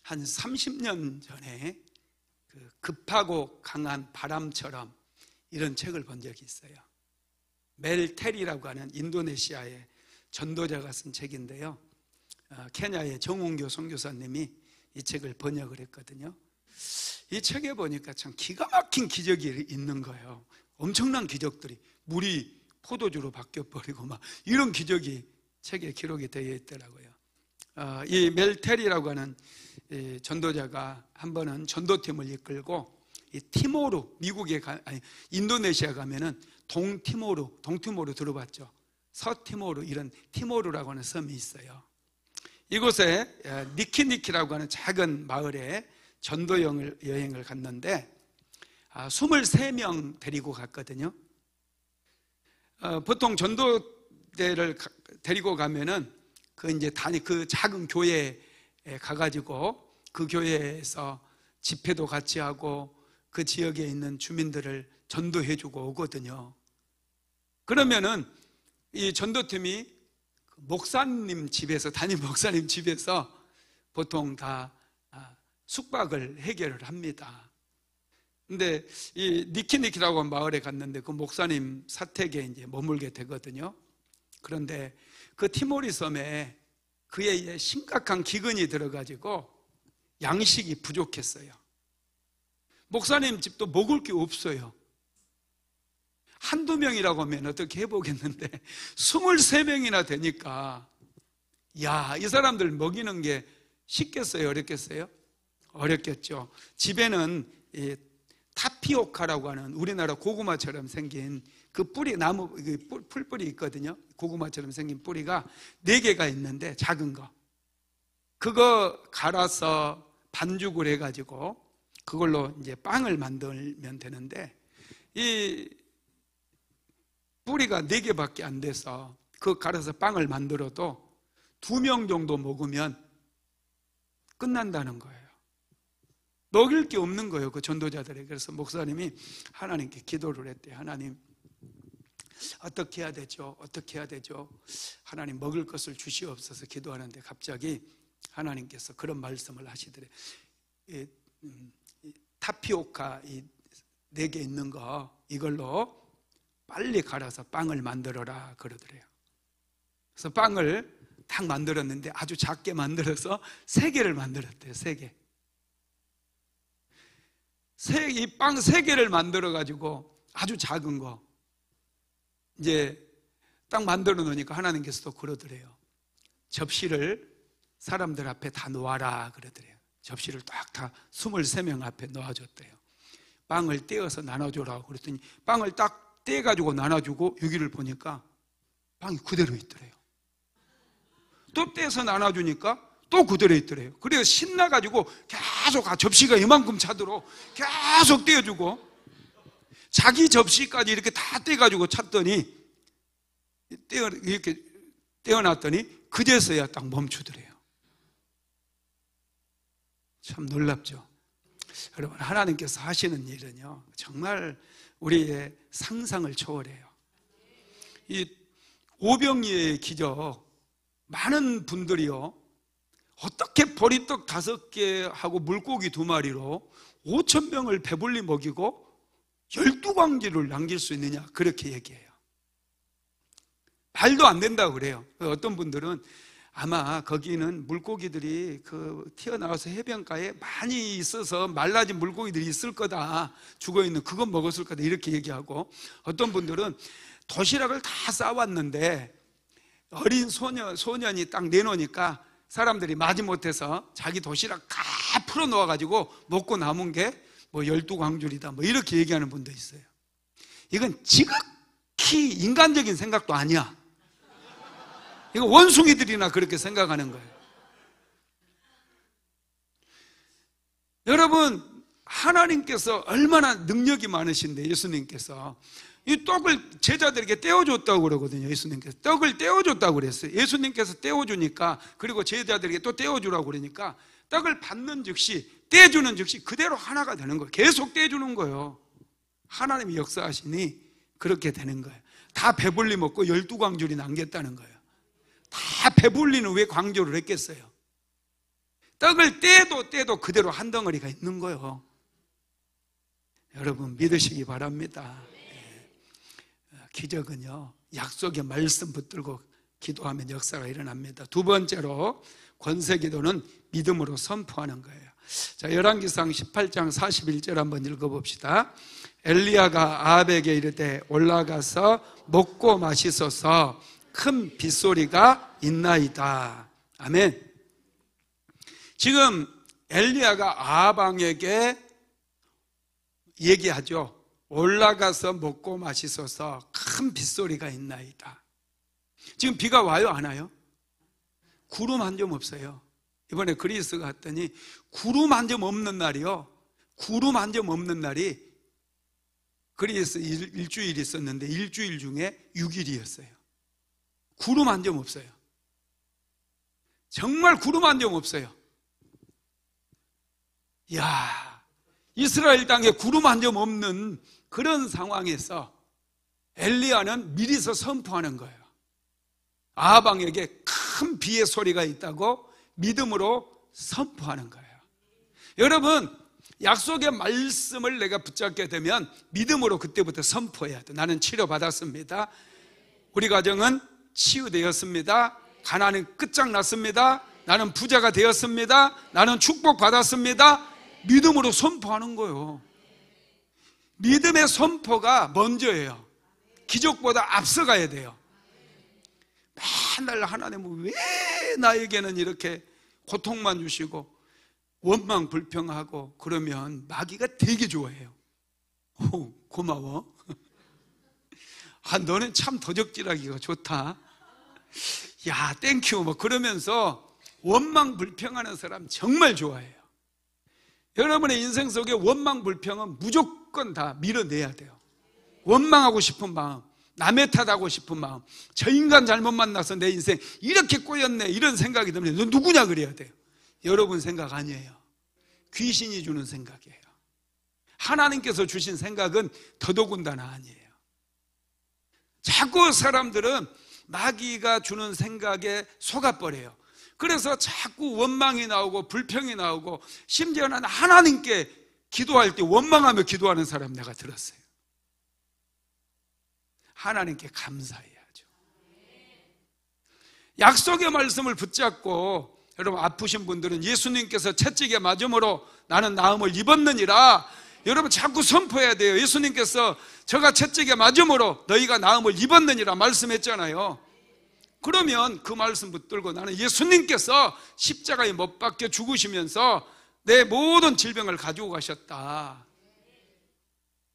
한 30년 전에 급하고 강한 바람처럼 이런 책을 본 적이 있어요. 멜 테리라고 하는 인도네시아의 전도자가 쓴 책인데요, 케냐의 정웅교 선교사님이 이 책을 번역을 했거든요. 이 책에 보니까 참 기가 막힌 기적이 있는 거예요. 엄청난 기적들이, 물이 포도주로 바뀌어버리고 막 이런 기적이 책에 기록이 되어 있더라고요. 이 멜 테리라고 하는 전도자가 한 번은 전도팀을 이끌고 이 티모르, 인도네시아 가면은 동티모르 들어봤죠? 서티모르, 이런 티모르라고 하는 섬이 있어요. 이곳에 니키니키라고 하는 작은 마을에 전도 여행을 갔는데 23명 데리고 갔거든요. 보통 전도대를 데리고 가면은 그 작은 교회에 가가지고 그 교회에서 집회도 같이 하고 그 지역에 있는 주민들을 전도해주고 오거든요. 그러면은 이 전도팀이 목사님 집에서, 담임 목사님 집에서 보통 다 숙박을 해결을 합니다. 근데 이 니키니키라고 하는 마을에 갔는데 그 목사님 사택에 이제 머물게 되거든요. 그런데 그 티모리 섬에 그의 심각한 기근이 들어가지고 양식이 부족했어요. 목사님 집도 먹을 게 없어요. 한두 명이라고 하면 어떻게 해보겠는데 23명이나 되니까 야, 이 사람들 먹이는 게 쉽겠어요? 어렵겠어요? 어렵겠죠. 집에는 이 타피오카라고 하는 우리나라 고구마처럼 생긴 그 뿌리, 나무 풀뿌리 있거든요. 고구마처럼 생긴 뿌리가 4개가 있는데 작은 거, 그거 갈아서 반죽을 해가지고 그걸로 이제 빵을 만들면 되는데, 이 뿌리가 4개밖에 안 돼서 그거 갈아서 빵을 만들어도 2명 정도 먹으면 끝난다는 거예요. 먹일 게 없는 거예요, 그 전도자들에게. 그래서 목사님이 하나님께 기도를 했대요. 하나님, 어떻게 해야 되죠? 어떻게 해야 되죠? 하나님, 먹을 것을 주시옵소서 기도하는데 갑자기 하나님께서 그런 말씀을 하시더래요. 타피오카 4개 있는 거 이걸로 빨리 갈아서 빵을 만들어라 그러더래요. 그래서 빵을 딱 만들었는데 아주 작게 만들어서 3개를 만들었대요. 3개. 이 빵 3개를 만들어 가지고 아주 작은 거 이제 딱 만들어 놓으니까 하나님께서도 그러더래요. 접시를 사람들 앞에 다 놓아라 그러더래요. 접시를 딱 다 23명 앞에 놓아줬대요. 빵을 떼어서 나눠주라고 그랬더니 빵을 딱 떼가지고 나눠주고 여기를 보니까 빵이 그대로 있더래요. 또 떼서 나눠주니까 또 그대로 있더래요. 그래서 신나가지고 계속 접시가 이만큼 차도록 계속 떼어주고 자기 접시까지 이렇게 다 떼가지고 찼더니 이렇게 떼어놨더니 그제서야 딱 멈추더래요. 참 놀랍죠. 여러분, 하나님께서 하시는 일은요 정말 우리의 상상을 초월해요. 이 오병이어의 기적, 많은 분들이요 어떻게 보리떡 5개 하고 물고기 2마리로 5,000명을 배불리 먹이고 12광지를 남길 수 있느냐 그렇게 얘기해요. 말도 안 된다고 그래요. 어떤 분들은 아마 거기는 물고기들이 튀어나와서 해변가에 많이 있어서 말라진 물고기들이 있을 거다, 죽어있는 그거 먹었을 거다 이렇게 얘기하고, 어떤 분들은 도시락을 다 싸왔는데 어린 소년이 딱 내놓으니까 사람들이 마지못해서 자기 도시락 다 풀어놓아가지고 먹고 남은 게 뭐 12광줄이다 뭐 이렇게 얘기하는 분도 있어요. 이건 지극히 인간적인 생각도 아니야. 이거 원숭이들이나 그렇게 생각하는 거예요. 여러분, 하나님께서 얼마나 능력이 많으신데, 예수님께서 이 떡을 제자들에게 떼어줬다고 그러거든요. 예수님께서 떡을 떼어줬다고 그랬어요. 예수님께서 떼어주니까, 그리고 제자들에게 또 떼어주라고 그러니까 떡을 받는 즉시, 떼주는 즉시 그대로 하나가 되는 거예요. 계속 떼주는 거예요. 하나님이 역사하시니 그렇게 되는 거예요. 다 배불리 먹고 12광줄이 남겼다는 거예요. 다 배불리는 왜 광조를 했겠어요? 떡을 떼도 그대로 한 덩어리가 있는 거예요. 여러분, 믿으시기 바랍니다. 기적은요 약속의 말씀 붙들고 기도하면 역사가 일어납니다. 2번째로 권세기도는 믿음으로 선포하는 거예요. 자, 열왕기상 18장 41절 한번 읽어봅시다. 엘리야가 아합에게 이르되 올라가서 먹고 마시소서, 큰 빗소리가 있나이다. 아멘. 지금 엘리야가 아합 왕에게 얘기하죠. 올라가서 먹고 마시소서, 큰 빗소리가 있나이다. 지금 비가 와요, 안 와요? 구름 한 점 없어요. 이번에 그리스 갔더니 구름 한 점 없는 날이요, 구름 한 점 없는 날이 그리스 일주일이 있었는데 일주일 중에 6일이었어요. 구름 한 점 없어요. 정말 구름 한 점 없어요. 이야, 이스라엘 땅에 구름 한 점 없는 그런 상황에서 엘리야는 미리서 선포하는 거예요. 아합 왕에게 큰 비의 소리가 있다고 믿음으로 선포하는 거예요. 여러분, 약속의 말씀을 내가 붙잡게 되면 믿음으로 그때부터 선포해야 돼. 나는 치료받았습니다. 우리 가정은 치유되었습니다. 가난은 끝장났습니다. 나는 부자가 되었습니다. 나는 축복받았습니다. 믿음으로 선포하는 거예요. 믿음의 선포가 먼저예요. 기적보다 앞서가야 돼요. 맨날 하나님은 왜 나에게는 이렇게 고통만 주시고 원망 불평하고 그러면 마귀가 되게 좋아해요. 오, 고마워. 아, 너는 참 도적질하기가 좋다. 야, 땡큐. 뭐 그러면서 원망 불평하는 사람 정말 좋아해요. 여러분의 인생 속에 원망 불평은 무조건 다 밀어내야 돼요. 원망하고 싶은 마음, 남의 탓하고 싶은 마음, 저 인간 잘못 만나서 내 인생 이렇게 꼬였네, 이런 생각이 들면 너 누구냐 그래야 돼요. 여러분 생각 아니에요. 귀신이 주는 생각이에요. 하나님께서 주신 생각은 더더군다나 아니에요. 자꾸 사람들은 마귀가 주는 생각에 속아버려요. 그래서 자꾸 원망이 나오고 불평이 나오고, 심지어는 하나님께 기도할 때 원망하며 기도하는 사람 내가 들었어요. 하나님께 감사해야죠. 약속의 말씀을 붙잡고, 여러분 아프신 분들은 예수님께서 채찍에 맞음으로 나는 나음을 입었느니라, 여러분 자꾸 선포해야 돼요. 예수님께서 저가 채찍에 맞음으로 너희가 나음을 입었느니라 말씀했잖아요. 그러면 그 말씀 붙들고 나는 예수님께서 십자가에 못 박혀 죽으시면서 내 모든 질병을 가지고 가셨다,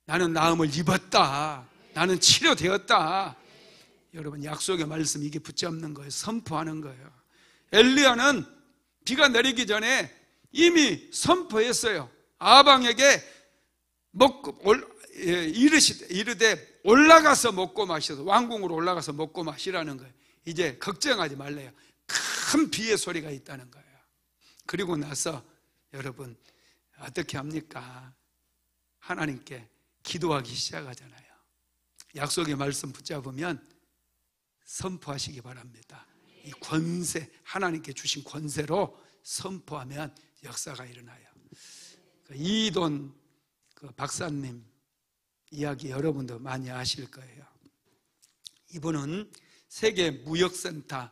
나는 나음을 입었다, 나는 치료되었다. 여러분 약속의 말씀 이게 붙잡는 거예요. 선포하는 거예요. 엘리야는 비가 내리기 전에 이미 선포했어요. 아방에게 이르되 올라가서 먹고 마셔서, 왕궁으로 올라가서 먹고 마시라는 거예요. 이제 걱정하지 말래요. 큰 비의 소리가 있다는 거예요. 그리고 나서 여러분 어떻게 합니까? 하나님께 기도하기 시작하잖아요. 약속의 말씀 붙잡으면 선포하시기 바랍니다. 이 권세, 하나님께 주신 권세로 선포하면 역사가 일어나요. 이돈 박사님 이야기 여러분도 많이 아실 거예요. 이분은 세계 무역센터,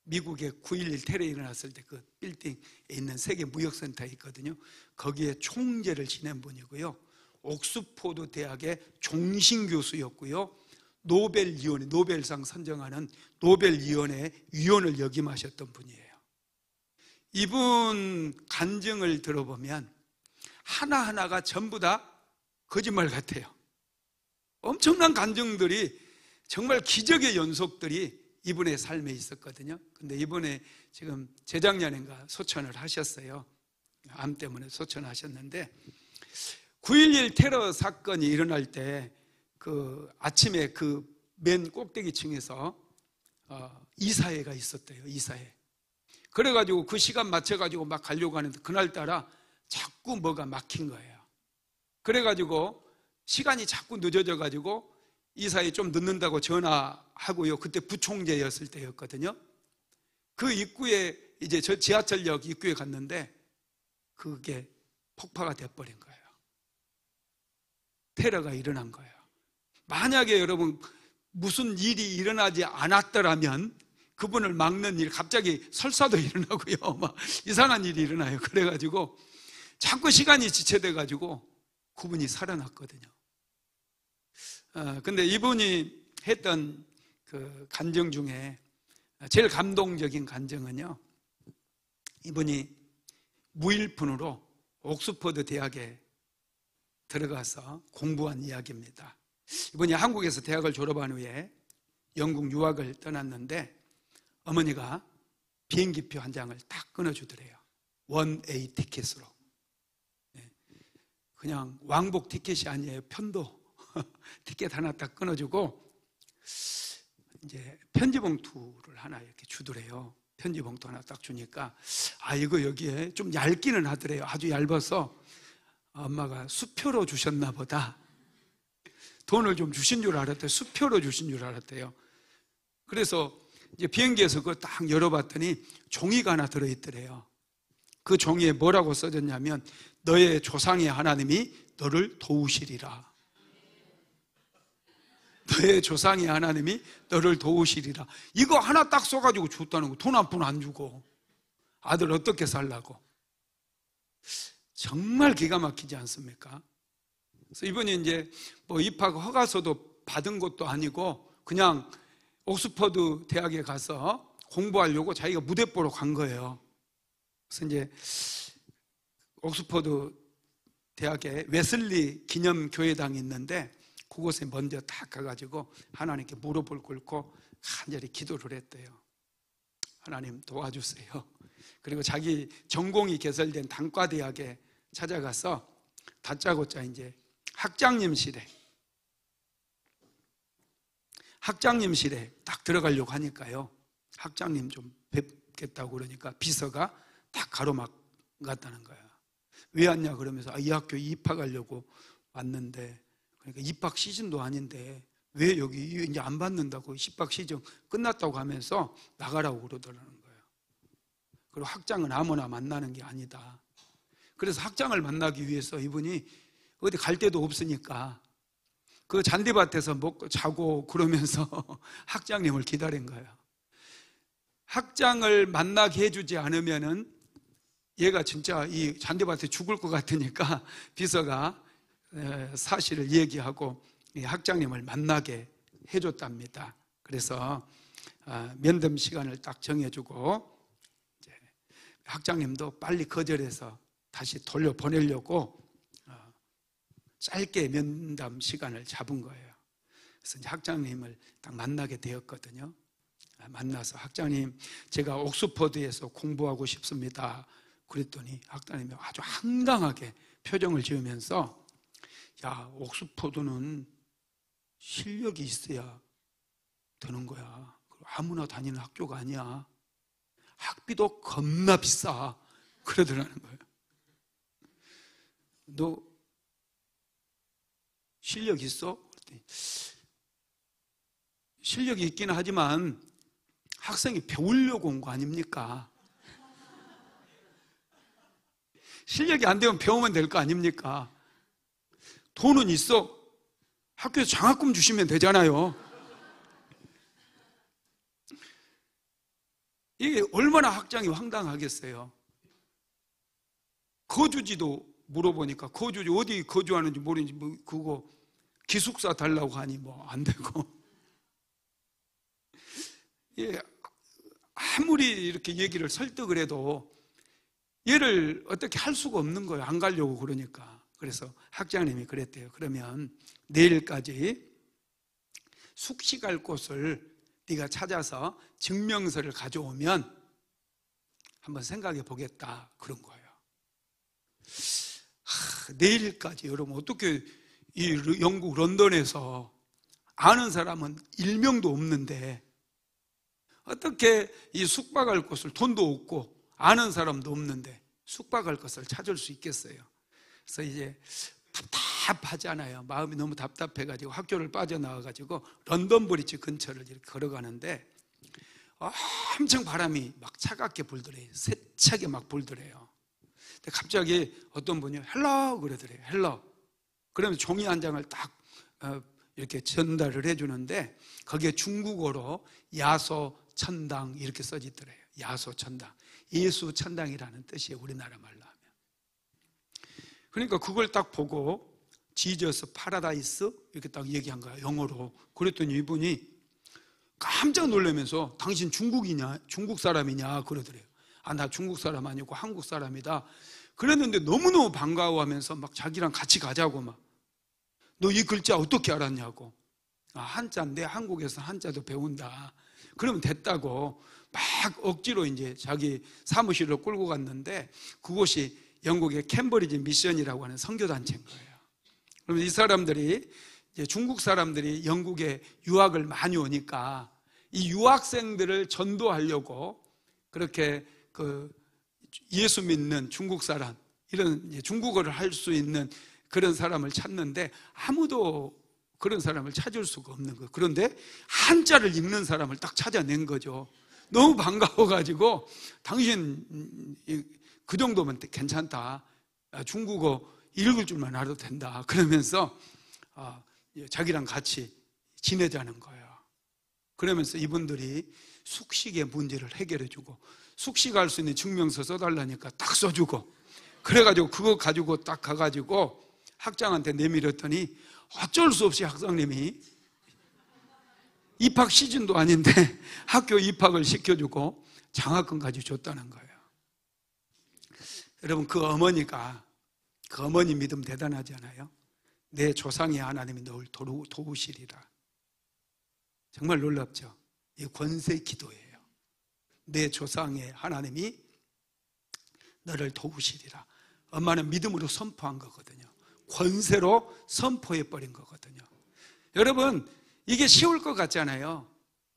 미국의 9.11 테러 일어났을 때 그 빌딩에 있는 세계 무역센터에 있거든요. 거기에 총재를 지낸 분이고요. 옥스포드 대학의 종신교수였고요. 노벨위원회, 노벨상 선정하는 노벨위원회 위원을 역임하셨던 분이에요. 이분 간증을 들어보면 하나하나가 전부 다 거짓말 같아요. 엄청난 간증들이, 정말 기적의 연속들이 이분의 삶에 있었거든요. 근데 이분에 지금 재작년인가 소천을 하셨어요. 암 때문에 소천하셨는데, 9.11 테러 사건이 일어날 때 그 아침에 그 맨 꼭대기 층에서 이사회가 있었대요. 이사회. 그래가지고 그 시간 맞춰가지고 막 가려고 하는데 그날따라 자꾸 뭐가 막힌 거예요. 그래가지고 시간이 자꾸 늦어져가지고 이사회 좀 늦는다고 전화하고요. 그때 부총재였을 때였거든요. 그 입구에 이제 저 지하철역 입구에 갔는데 그게 폭파가 돼버린 거예요. 테러가 일어난 거예요. 만약에 여러분 무슨 일이 일어나지 않았더라면 그분을 막는 일, 갑자기 설사도 일어나고요, 막 이상한 일이 일어나요. 그래가지고 자꾸 시간이 지체돼가지고 그분이 살아났거든요. 근데 이분이 했던 그 간증 중에 제일 감동적인 간증은요, 이분이 무일푼으로 옥스퍼드 대학에 들어가서 공부한 이야기입니다. 이분이 한국에서 대학을 졸업한 후에 영국 유학을 떠났는데 어머니가 비행기표 한 장을 딱 끊어주더래요. 1A 티켓으로. 그냥 왕복 티켓이 아니에요. 편도 티켓 하나 딱 끊어주고 이제 편지 봉투를 하나 이렇게 주더래요. 편지 봉투 하나 딱 주니까 이거 여기에 좀 얇기는 하더래요. 아주 얇아서 엄마가 수표로 주셨나 보다. 돈을 좀 주신 줄 알았대요. 수표로 주신 줄 알았대요. 그래서 이제 비행기에서 그거 딱 열어봤더니 종이가 하나 들어있더래요. 그 종이에 뭐라고 써졌냐면 너의 조상의 하나님이 너를 도우시리라. 너의 조상의 하나님이 너를 도우시리라. 이거 하나 딱 써가지고 줬다는 거. 돈 한 푼 안 주고 아들 어떻게 살라고. 정말 기가 막히지 않습니까? 그래서 이분이 이제 뭐 입학 허가서도 받은 것도 아니고 그냥 옥스퍼드 대학에 가서 공부하려고 자기가 무대 보러 간 거예요. 그래서 이제 옥스퍼드 대학에 웨슬리 기념교회당이 있는데 그곳에 먼저 딱 가가지고 하나님께 무릎을 꿇고 간절히 기도를 했대요. 하나님 도와주세요. 그리고 자기 전공이 개설된 단과대학에 찾아가서 다짜고짜 이제 학장님실에 딱 들어가려고 하니까요, 학장님 좀 뵙겠다고 그러니까 비서가 딱 가로막았다는 거야. 왜 왔냐 그러면서 이 학교 입학하려고 왔는데, 그러니까 입학 시즌도 아닌데 왜 여기 이제 안 받는다고, 입학 시즌 끝났다고 하면서 나가라고 그러더라는 거예요. 그리고 학장은 아무나 만나는 게 아니다. 그래서 학장을 만나기 위해서 이분이 어디 갈 데도 없으니까 그 잔디밭에서 먹고 자고 그러면서 학장님을 기다린 거예요. 학장을 만나게 해주지 않으면은 얘가 진짜 이 잔디밭에 죽을 것 같으니까 비서가 사실을 얘기하고 학장님을 만나게 해줬답니다. 그래서 면담 시간을 딱 정해주고 학장님도 빨리 거절해서 다시 돌려보내려고 짧게 면담 시간을 잡은 거예요. 그래서 이제 학장님을 딱 만나게 되었거든요. 만나서 학장님, 제가 옥스퍼드에서 공부하고 싶습니다. 그랬더니 학장님이 아주 황당하게 표정을 지으면서, 야, 옥스퍼드는 실력이 있어야 되는 거야. 아무나 다니는 학교가 아니야. 학비도 겁나 비싸. 그러더라는 거예요. 너 실력 있어? 실력이 있긴 하지만 학생이 배우려고 온 거 아닙니까? 실력이 안 되면 배우면 될 거 아닙니까? 돈은 있어. 학교에서 장학금 주시면 되잖아요. 이게 얼마나 학장이 황당하겠어요. 거주지도 물어보니까 거주지 어디 거주하는지 모르는지 뭐 그거 기숙사 달라고 하니 뭐 안 되고, 예, 아무리 이렇게 얘기를 설득을 해도 얘를 어떻게 할 수가 없는 거예요. 안 가려고 그러니까. 그래서 학장님이 그랬대요. 그러면 내일까지 숙식 갈 곳을 네가 찾아서 증명서를 가져오면 한번 생각해 보겠다 그런 거예요. 내일까지. 여러분, 어떻게 이 영국 런던에서 아는 사람은 1명도 없는데 어떻게 이 숙박할 곳을, 돈도 없고 아는 사람도 없는데 숙박할 것을 찾을 수 있겠어요? 그래서 이제 답답하잖아요. 마음이 너무 답답해가지고 학교를 빠져나와가지고 런던 브리지 근처를 이렇게 걸어가는데 엄청 바람이 막 차갑게 불더래요. 세차게 막 불더래요. 근데 갑자기 어떤 분이 헬로 그러더래요. 헬로. 그러면 종이 한 장을 딱 이렇게 전달을 해주는데 거기에 중국어로 야소천당 이렇게 써지더래요. 야소천당. 예수 천당이라는 뜻이에요. 우리나라 말로 하면. 그러니까 그걸 딱 보고 지저스 파라다이스 이렇게 딱 얘기한 거야, 영어로. 그랬더니 이분이 깜짝 놀라면서 당신 중국이냐, 중국 사람이냐 그러더래요. 아, 나 중국 사람 아니고 한국 사람이다. 그랬는데 너무너무 반가워하면서 막 자기랑 같이 가자고 막. 너 이 글자 어떻게 알았냐고. 아, 한자인데 한국에서 한자도 배운다. 그러면 됐다고 막 억지로 이제 자기 사무실로 끌고 갔는데 그곳이 영국의 캠브리지 미션이라고 하는 선교단체인 거예요. 그러면 이 사람들이 이제 중국 사람들이 영국에 유학을 많이 오니까 이 유학생들을 전도하려고 그렇게 그 예수 믿는 중국 사람, 이런 중국어를 할 수 있는 그런 사람을 찾는데 아무도 그런 사람을 찾을 수가 없는 거예요. 그런데 한자를 읽는 사람을 딱 찾아낸 거죠. 너무 반가워가지고 당신 그 정도면 괜찮다. 중국어 읽을 줄만 알아도 된다. 그러면서 자기랑 같이 지내자는 거예요. 그러면서 이분들이 숙식의 문제를 해결해주고 숙식할 수 있는 증명서 써달라니까 딱 써주고 그래가지고 그거 가지고 딱 가가지고 학장한테 내밀었더니 어쩔 수 없이 학장님이 입학 시즌도 아닌데 학교 입학을 시켜주고 장학금까지 줬다는 거예요. 여러분, 그 어머니 믿음 대단하지 않아요? 내 조상의 하나님이 널 도우시리라. 정말 놀랍죠? 이 권세 기도예요. 내 조상의 하나님이 너를 도우시리라. 엄마는 믿음으로 선포한 거거든요. 권세로 선포해버린 거거든요. 여러분, 이게 쉬울 것 같잖아요.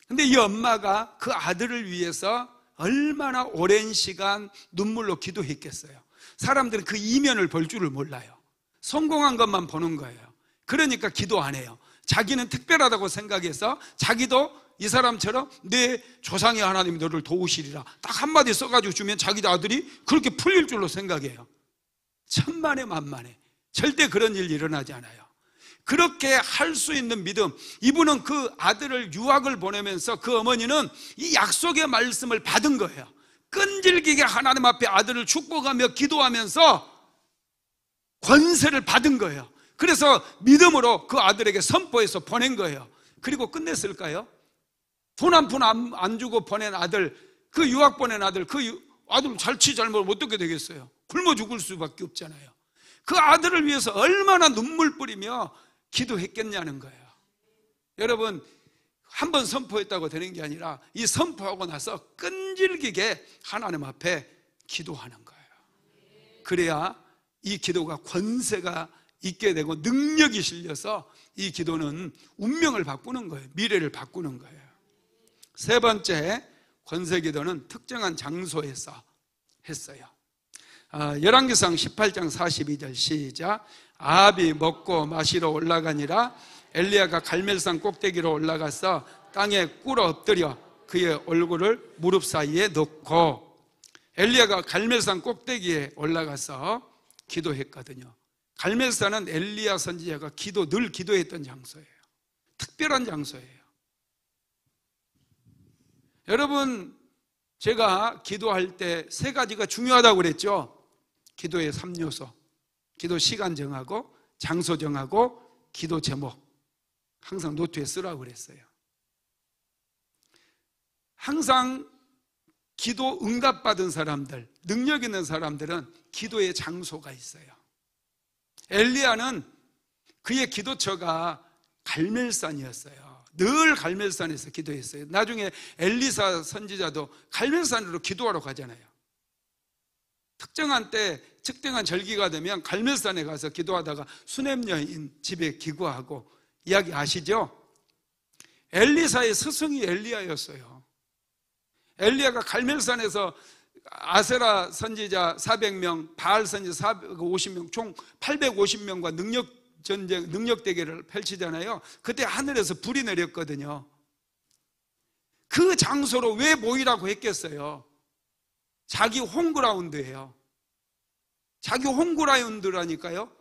근데 이 엄마가 그 아들을 위해서 얼마나 오랜 시간 눈물로 기도했겠어요. 사람들은 그 이면을 볼 줄을 몰라요. 성공한 것만 보는 거예요. 그러니까 기도 안 해요. 자기는 특별하다고 생각해서 자기도 이 사람처럼 내 조상의 하나님이 너를 도우시리라 딱 한마디 써가지고 주면 자기 아들이 그렇게 풀릴 줄로 생각해요. 천만에 만만에 절대 그런 일 일어나지 않아요. 그렇게 할 수 있는 믿음, 이분은 그 아들을 유학을 보내면서 그 어머니는 이 약속의 말씀을 받은 거예요. 끈질기게 하나님 앞에 아들을 축복하며 기도하면서 권세를 받은 거예요. 그래서 믿음으로 그 아들에게 선포해서 보낸 거예요. 그리고 끝냈을까요? 돈 한 푼 안 주고 보낸 아들, 그 유학 보낸 아들, 그 아들 잘치 잘못 어떻게 되겠어요? 굶어 죽을 수밖에 없잖아요. 그 아들을 위해서 얼마나 눈물 뿌리며 기도했겠냐는 거예요. 여러분, 한 번 선포했다고 되는 게 아니라 이 선포하고 나서 끈질기게 하나님 앞에 기도하는 거예요. 그래야 이 기도가 권세가 있게 되고 능력이 실려서 이 기도는 운명을 바꾸는 거예요. 미래를 바꾸는 거예요. 세 번째, 권세 기도는 특정한 장소에서 했어요. 열왕기상 18장 42절 시작. 아합이 먹고 마시러 올라가니라 엘리야가 갈멜산 꼭대기로 올라가서 땅에 꿇어 엎드려 그의 얼굴을 무릎 사이에 넣고, 엘리야가 갈멜산 꼭대기에 올라가서 기도했거든요. 갈멜산은 엘리야 선지자가 늘 기도했던 장소예요. 특별한 장소예요. 여러분, 제가 기도할 때 세 가지가 중요하다고 그랬죠. 기도의 3요소. 기도 시간 정하고, 장소 정하고, 기도 제목. 항상 노트에 쓰라고 그랬어요. 항상 기도 응답받은 사람들, 능력 있는 사람들은 기도의 장소가 있어요. 엘리야는 그의 기도처가 갈멜산이었어요. 늘 갈멜산에서 기도했어요. 나중에 엘리사 선지자도 갈멜산으로 기도하러 가잖아요. 특정한 때, 특정한 절기가 되면 갈멜산에 가서 기도하다가 수넴 여인 집에 기거하고, 이야기 아시죠? 엘리사의 스승이 엘리야였어요. 엘리야가 갈멜산에서 아세라 선지자 400명, 바알 선지자 450명, 총 850명과 능력 대결을 펼치잖아요. 그때 하늘에서 불이 내렸거든요. 그 장소로 왜 모이라고 했겠어요? 자기 홈그라운드예요. 자기 홈그라운드라니까요.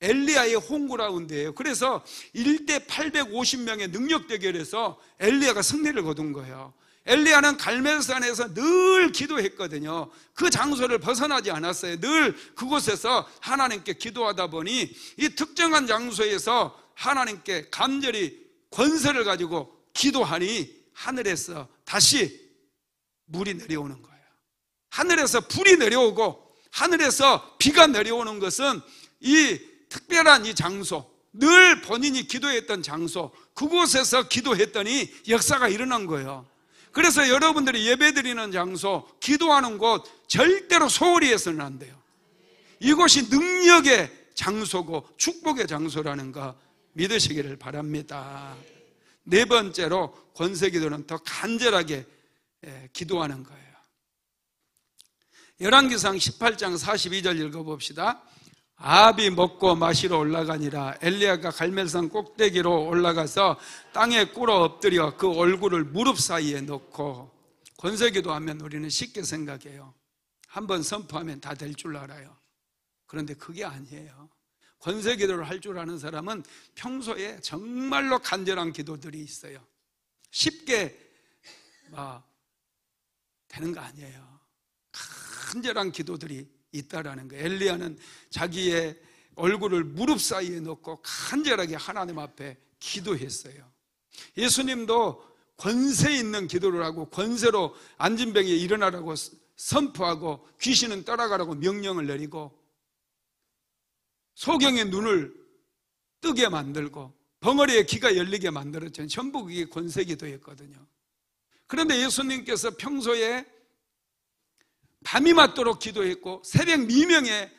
엘리야의 홈그라운드예요. 그래서 1대 850명의 능력 대결에서 엘리야가 승리를 거둔 거예요. 엘리야는 갈멜산에서 늘 기도했거든요. 그 장소를 벗어나지 않았어요. 늘 그곳에서 하나님께 기도하다 보니 이 특정한 장소에서 하나님께 간절히 권세를 가지고 기도하니 하늘에서 다시 물이 내려오는 거예요. 하늘에서 불이 내려오고 하늘에서 비가 내려오는 것은 이 특별한 이 장소, 늘 본인이 기도했던 장소, 그곳에서 기도했더니 역사가 일어난 거예요. 그래서 여러분들이 예배드리는 장소, 기도하는 곳 절대로 소홀히 해서는 안 돼요. 이곳이 능력의 장소고 축복의 장소라는 거 믿으시기를 바랍니다. 네 번째로 권세기도는 더 간절하게 기도하는 거예요. 열왕기상 18장 42절 읽어봅시다. 아합이 먹고 마시러 올라가니라 엘리야가 갈멜산 꼭대기로 올라가서 땅에 꿇어 엎드려 그 얼굴을 무릎 사이에 넣고. 권세기도하면 우리는 쉽게 생각해요. 한번 선포하면 다 될 줄 알아요. 그런데 그게 아니에요. 권세기도를 할 줄 아는 사람은 평소에 정말로 간절한 기도들이 있어요. 쉽게 되는 거 아니에요. 간절한 기도들이 있다라는 거예요. 엘리야는 자기의 얼굴을 무릎 사이에 넣고 간절하게 하나님 앞에 기도했어요. 예수님도 권세 있는 기도를 하고 권세로 앉은 병에 일어나라고 선포하고 귀신은 떠나가라고 명령을 내리고 소경의 눈을 뜨게 만들고 벙어리의 귀가 열리게 만들었죠. 전부 그게 권세 기도였거든요. 그런데 예수님께서 평소에 밤이 맞도록 기도했고 새벽 미명에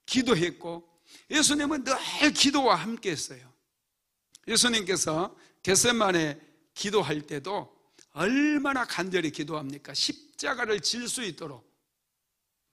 기도했고 예수님은 늘 기도와 함께 했어요. 예수님께서 겟세마네 기도할 때도 얼마나 간절히 기도합니까? 십자가를 질 수 있도록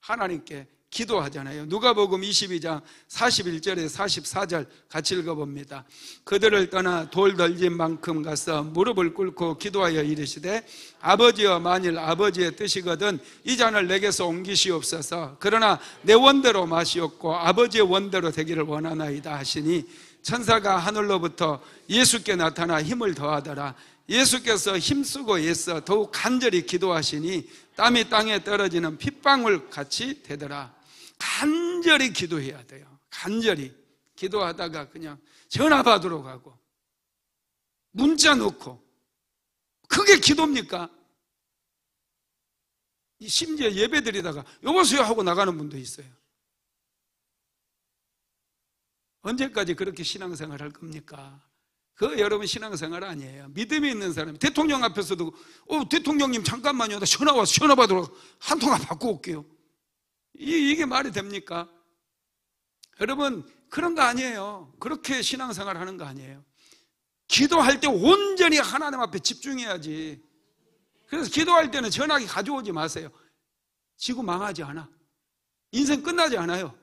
하나님께 기도하잖아요. 누가복음 22장 41절에 44절 같이 읽어봅니다. 그들을 떠나 돌 덜진 만큼 가서 무릎을 꿇고 기도하여 이르시되 아버지여, 만일 아버지의 뜻이거든 이 잔을 내게서 옮기시옵소서. 그러나 내 원대로 마시옵고 아버지의 원대로 되기를 원하나이다 하시니 천사가 하늘로부터 예수께 나타나 힘을 더하더라. 예수께서 힘쓰고 애써 더욱 간절히 기도하시니 땀이 땅에 떨어지는 핏방울 같이 되더라. 간절히 기도해야 돼요. 간절히 기도하다가 그냥 전화 받으러 가고 문자 넣고, 그게 기도입니까? 심지어 예배 드리다가 여보세요 하고 나가는 분도 있어요. 언제까지 그렇게 신앙생활 할 겁니까? 그거 여러분 신앙생활 아니에요. 믿음이 있는 사람이 대통령 앞에서도 대통령님 잠깐만요, 나 전화 와서 전화 받으러 한 통화 받고 올게요. 이게 말이 됩니까? 여러분 그런 거 아니에요. 그렇게 신앙생활 하는 거 아니에요. 기도할 때 온전히 하나님 앞에 집중해야지. 그래서 기도할 때는 전화기 가져오지 마세요. 지구 망하지 않아. 인생 끝나지 않아요.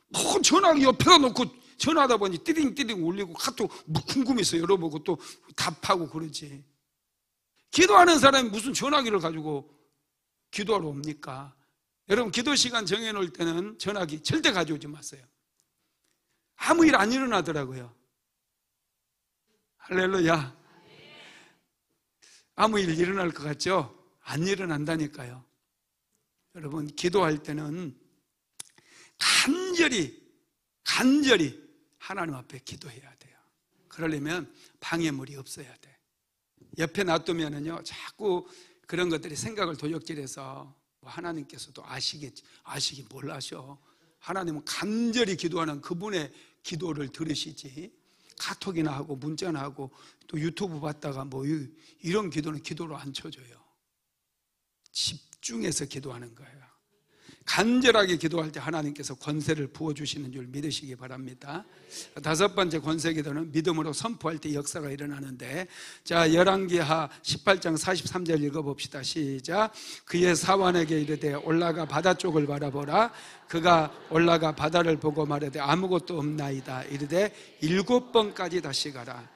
뭐 전화기 옆에다 놓고 전화하다 보니 띠링띠링 울리고 카톡 궁금해서 열어보고 또 답하고 그러지. 기도하는 사람이 무슨 전화기를 가지고 기도하러 옵니까? 여러분 기도 시간 정해놓을 때는 전화기 절대 가져오지 마세요. 아무 일 안 일어나더라고요. 할렐루야. 아무 일 일어날 것 같죠? 안 일어난다니까요. 여러분 기도할 때는 간절히 하나님 앞에 기도해야 돼요. 그러려면 방해물이 없어야 돼. 옆에 놔두면은요 자꾸 그런 것들이 생각을 도적질해서 하나님께서도 아시기 뭘 아셔. 하나님은 간절히 기도하는 그분의 기도를 들으시지, 카톡이나 하고 문자나 하고 또 유튜브 봤다가 뭐 이런 기도는 기도로 안 쳐줘요. 집중해서 기도하는 거예요. 간절하게 기도할 때 하나님께서 권세를 부어주시는 줄 믿으시기 바랍니다. 다섯 번째 권세 기도는 믿음으로 선포할 때 역사가 일어나는데, 자 열왕기하 18장 43절 읽어봅시다. 시작. 그의 사환에게 이르되 올라가 바다 쪽을 바라보라. 그가 올라가 바다를 보고 말하되 아무것도 없나이다. 이르되 7번까지 다시 가라.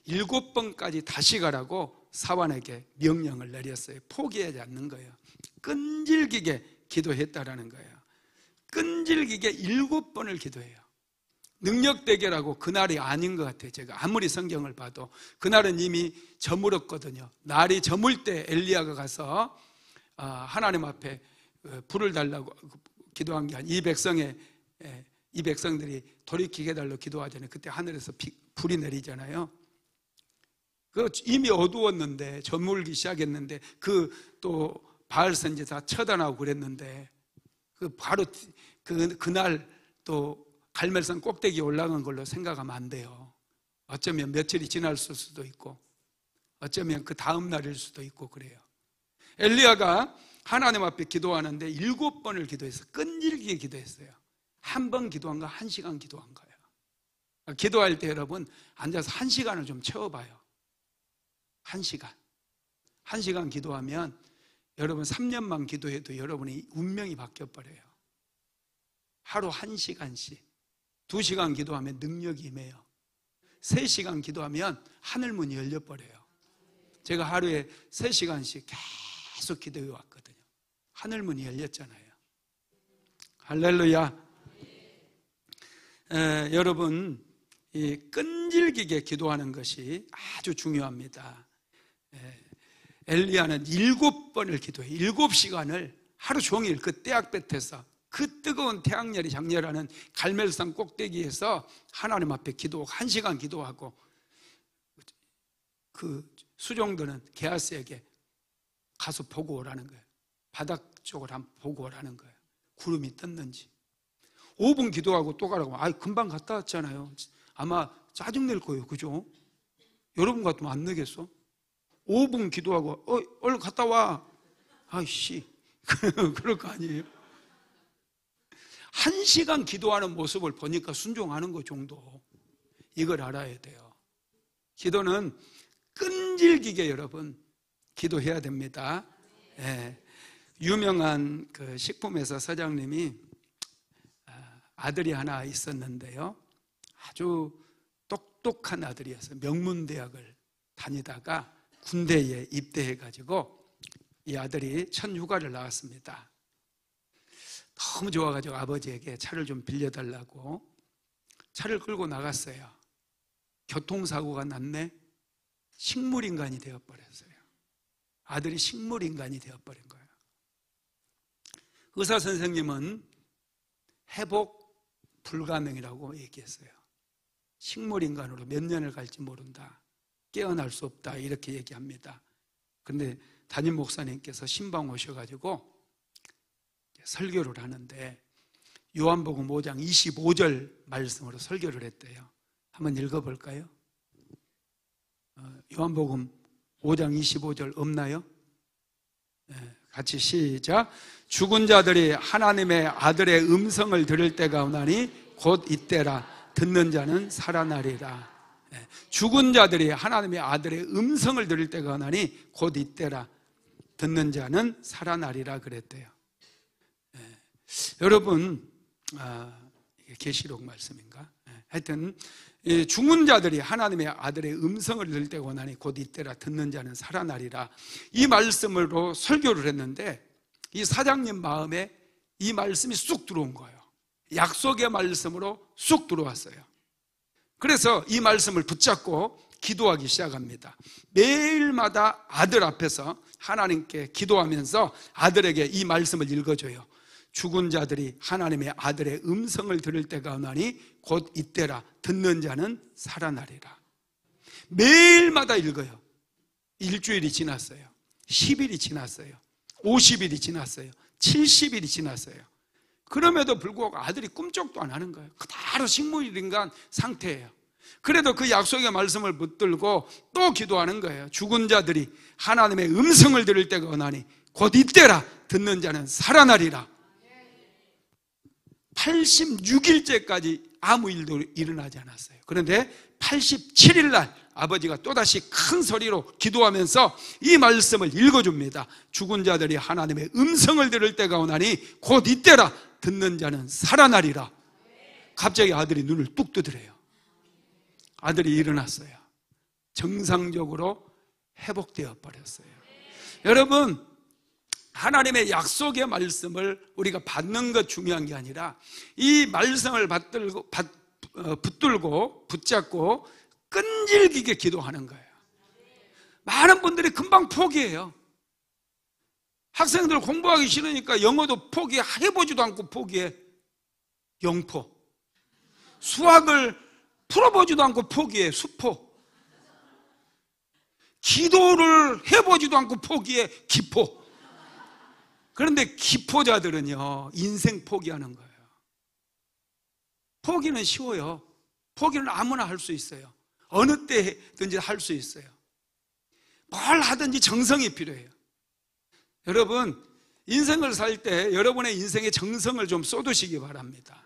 7번까지 다시 가라고 사환에게 명령을 내렸어요. 포기하지 않는 거예요. 끈질기게 기도했다라는 거예요. 끈질기게 7번을 기도해요. 능력 대결하고 그날이 아닌 것 같아요. 제가 아무리 성경을 봐도 그날은 이미 저물었거든요. 날이 저물 때 엘리야가 가서 하나님 앞에 불을 달라고 기도한 게 아니라 이 백성들이 돌이키게 해달라고 기도하잖아요. 그때 하늘에서 불이 내리잖아요. 그 이미 어두웠는데 저물기 시작했는데 또 바알 선지자 처단하고 그랬는데 바로 그날 또 갈멜산 꼭대기에 올라간 걸로 생각하면 안 돼요. 어쩌면 며칠이 지났을 수도 있고 어쩌면 그 다음 날일 수도 있고 그래요. 엘리야가 하나님 앞에 기도하는데 7번을 기도해서 끈질기게 기도했어요. 한 번 기도한 거 1시간 기도한 거예요. 기도할 때 여러분 앉아서 1시간을 좀 채워봐요. 1시간 기도하면 여러분 3년만 기도해도 여러분의 운명이 바뀌어버려요. 하루 1시간씩 2시간 기도하면 능력이 임해요. 3시간 기도하면 하늘문이 열려버려요. 제가 하루에 3시간씩 계속 기도해 왔거든요. 하늘문이 열렸잖아요. 할렐루야. 여러분 이 끈질기게 기도하는 것이 아주 중요합니다. 엘리야는 7번을 기도해. 7시간을 하루 종일 그 떼약볕에서 그 뜨거운 태양열이 장렬하는 갈멜산 꼭대기에서 하나님 앞에 기도하고 1시간 기도하고 그 수종들은 게하스에게 가서 보고 오라는 거예요. 바닥 쪽을 한번 보고 오라는 거예요. 구름이 떴는지. 5분 기도하고 또 가라고. 금방 갔다 왔잖아요. 아마 짜증낼 거예요. 그죠? 여러분 같으면 안 내겠어? 5분 기도하고 얼른 갔다 와. 아이씨. 그럴 거 아니에요? 1시간 기도하는 모습을 보니까 순종하는 거 정도. 이걸 알아야 돼요. 기도는 끈질기게 여러분 기도해야 됩니다. 예. 유명한 그 식품회사 사장님이 아들이 하나 있었는데요. 아주 똑똑한 아들이었어요. 명문대학을 다니다가 군대에 입대해가지고 이 아들이 첫 휴가를 나왔습니다. 너무 좋아가지고 아버지에게 차를 좀 빌려달라고 차를 끌고 나갔어요. 교통사고가 났네. 식물인간이 되어버렸어요. 아들이 식물인간이 되어버린 거예요. 의사 선생님은 회복 불가능이라고 얘기했어요. 식물인간으로 몇 년을 갈지 모른다. 깨어날 수 없다. 이렇게 얘기합니다. 그런데 담임 목사님께서 신방 오셔가지고 설교를 하는데 요한복음 5장 25절 말씀으로 설교를 했대요. 한번 읽어볼까요? 요한복음 5장 25절 없나요? 네, 같이 시작. 죽은 자들이 하나님의 아들의 음성을 들을 때가 오나니 곧 이때라. 듣는 자는 살아나리라. 네, 죽은 자들이 하나님의 아들의 음성을 들을 때가 오나니 곧 이때라. 듣는 자는 살아나리라 그랬대요. 네, 여러분 이게 계시록 말씀인가? 네, 하여튼 죽은 자들이 하나님의 아들의 음성을 들을 때가 오나니 곧 이때라. 듣는 자는 살아나리라. 이 말씀으로 설교를 했는데 이 사장님 마음에 이 말씀이 쑥 들어온 거예요. 약속의 말씀으로 쑥 들어왔어요. 그래서 이 말씀을 붙잡고 기도하기 시작합니다. 매일마다 아들 앞에서 하나님께 기도하면서 아들에게 이 말씀을 읽어줘요. 죽은 자들이 하나님의 아들의 음성을 들을 때가 오나니 곧 이때라. 듣는 자는 살아나리라. 매일마다 읽어요. 일주일이 지났어요. 10일이 지났어요. 50일이 지났어요. 70일이 지났어요. 그럼에도 불구하고 아들이 꿈쩍도 안 하는 거예요. 그대로 식물인간 상태예요. 그래도 그 약속의 말씀을 붙들고 또 기도하는 거예요. 죽은 자들이 하나님의 음성을 들을 때가 오나니 곧 이때라. 듣는 자는 살아나리라. 86일째까지 아무 일도 일어나지 않았어요. 그런데 87일 날 아버지가 또다시 큰 소리로 기도하면서 이 말씀을 읽어줍니다. 죽은 자들이 하나님의 음성을 들을 때가 오나니 곧 이때라. 듣는 자는 살아나리라. 갑자기 아들이 눈을 뚝 뜨더래요. 아들이 일어났어요. 정상적으로 회복되어 버렸어요. 여러분, 하나님의 약속의 말씀을 우리가 받는 것 중요한 게 아니라 이 말씀을 붙들고 붙잡고 끈질기게 기도하는 거예요. 많은 분들이 금방 포기해요. 학생들 공부하기 싫으니까 영어도 포기해보지도 않고 포기해. 영포. 수학을 풀어보지도 않고 포기해. 수포. 기도를 해보지도 않고 포기해. 기포. 그런데 기포자들은요, 인생 포기하는 거예요. 포기는 쉬워요. 포기는 아무나 할 수 있어요. 어느 때든지 할 수 있어요. 뭘 하든지 정성이 필요해요. 여러분, 인생을 살 때 여러분의 인생에 정성을 좀 쏟으시기 바랍니다.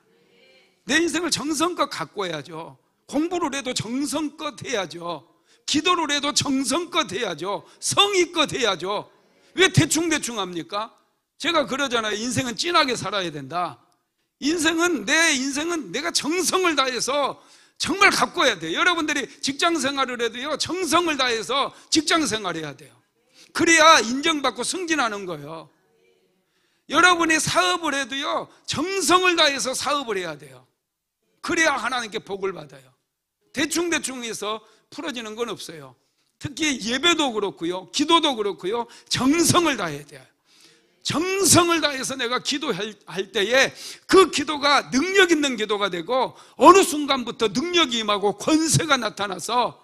내 인생을 정성껏 가꿔야죠. 공부를 해도 정성껏 해야죠. 기도를 해도 정성껏 해야죠. 성의껏 해야죠. 왜 대충대충 합니까? 제가 그러잖아요. 인생은 진하게 살아야 된다. 내 인생은 내가 정성을 다해서 정말 가꿔야 돼요. 여러분들이 직장 생활을 해도요, 정성을 다해서 직장 생활해야 돼요. 그래야 인정받고 승진하는 거예요. 여러분이 사업을 해도요, 정성을 다해서 사업을 해야 돼요. 그래야 하나님께 복을 받아요. 대충대충 해서 풀어지는 건 없어요. 특히 예배도 그렇고요, 기도도 그렇고요, 정성을 다해야 돼요. 정성을 다해서 내가 기도할 때에 그 기도가 능력 있는 기도가 되고 어느 순간부터 능력이 임하고 권세가 나타나서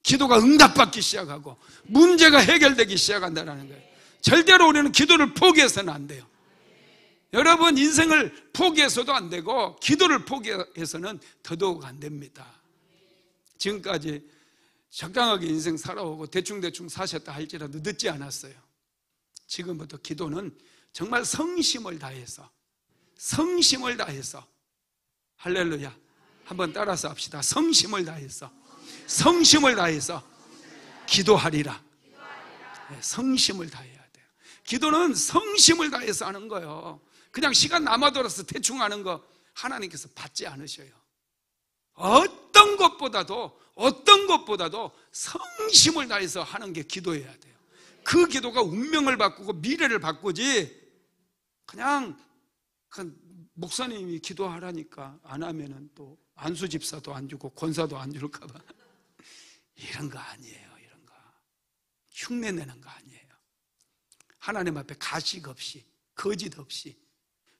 기도가 응답받기 시작하고 문제가 해결되기 시작한다는 거예요. 절대로 우리는 기도를 포기해서는 안 돼요. 여러분, 인생을 포기해서도 안 되고 기도를 포기해서는 더더욱 안 됩니다. 지금까지 적당하게 인생 살아오고 대충대충 사셨다 할지라도 늦지 않았어요. 지금부터 기도는 정말 성심을 다해서 할렐루야, 한번 따라서 합시다. 성심을 다해서 기도하리라. 네, 성심을 다해야 돼요. 기도는 성심을 다해서 하는 거예요. 그냥 시간 남아돌아서 대충 하는 거 하나님께서 받지 않으셔요. 어떤 것보다도 성심을 다해서 하는 게 기도해야 돼요. 그 기도가 운명을 바꾸고 미래를 바꾸지, 그냥 목사님이 기도하라니까 안 하면은 또 안수 집사도 안 주고 권사도 안 줄까 봐. 이런 거 아니에요. 이런 거 흉내 내는 거 아니에요. 하나님 앞에 가식 없이, 거짓 없이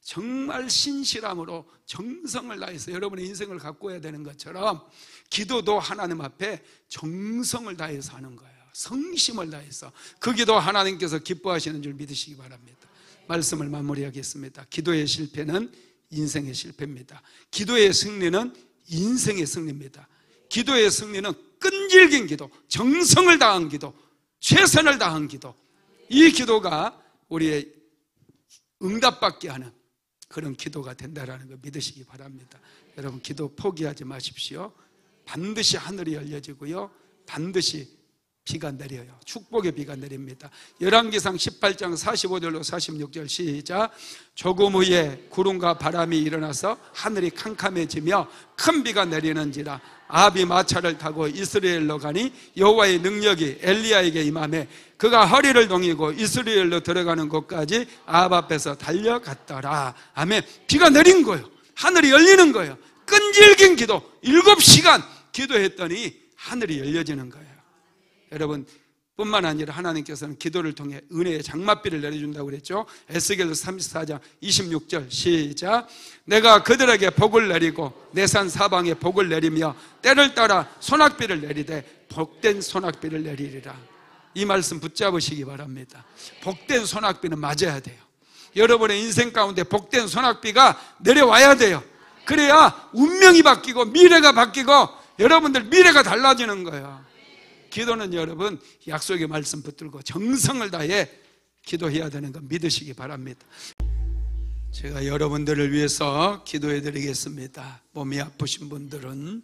정말 신실함으로 정성을 다해서 여러분의 인생을 가꿔야 되는 것처럼 기도도 하나님 앞에 정성을 다해서 하는 거예요. 성심을 다해서. 그 기도 하나님께서 기뻐하시는 줄 믿으시기 바랍니다. 말씀을 마무리하겠습니다. 기도의 실패는 인생의 실패입니다. 기도의 승리는 인생의 승리입니다. 기도의 승리는 끈질긴 기도, 정성을 다한 기도, 최선을 다한 기도, 이 기도가 우리의 응답받게 하는 그런 기도가 된다는 걸 믿으시기 바랍니다. 여러분, 기도 포기하지 마십시오. 반드시 하늘이 열려지고요, 반드시 비가 내려요. 축복의 비가 내립니다. 열왕기상 18장 45절로 46절 시작. 조금 후에 구름과 바람이 일어나서 하늘이 캄캄해지며 큰 비가 내리는지라. 아합이 마차를 타고 이스라엘로 가니 여호와의 능력이 엘리야에게 임하매 그가 허리를 동이고 이스라엘로 들어가는 곳까지 아합 앞에서 달려갔더라. 아멘. 비가 내린 거예요. 하늘이 열리는 거예요. 끈질긴 기도 7시간 기도했더니 하늘이 열려지는 거예요. 여러분, 뿐만 아니라 하나님께서는 기도를 통해 은혜의 장맛비를 내려준다고 그랬죠. 에스겔서 34장 26절 시작. 내가 그들에게 복을 내리고 내 산 사방에 복을 내리며 때를 따라 소낙비를 내리되 복된 소낙비를 내리리라. 이 말씀 붙잡으시기 바랍니다. 복된 소낙비는 맞아야 돼요. 여러분의 인생 가운데 복된 소낙비가 내려와야 돼요. 그래야 운명이 바뀌고 미래가 바뀌고 여러분들 미래가 달라지는 거예요. 기도는 여러분 약속의 말씀 붙들고 정성을 다해 기도해야 되는 거 믿으시기 바랍니다. 제가 여러분들을 위해서 기도해 드리겠습니다. 몸이 아프신 분들은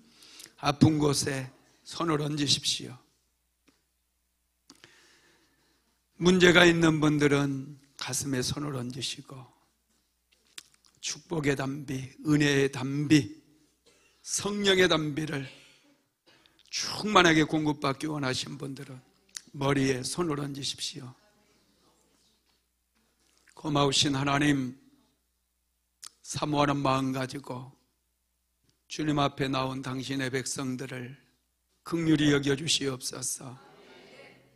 아픈 곳에 손을 얹으십시오. 문제가 있는 분들은 가슴에 손을 얹으시고 축복의 담비, 은혜의 담비, 성령의 담비를 충만하게 공급받기 원하신 분들은 머리에 손을 얹으십시오. 고마우신 하나님, 사모하는 마음 가지고 주님 앞에 나온 당신의 백성들을 긍휼히 여겨주시옵소서.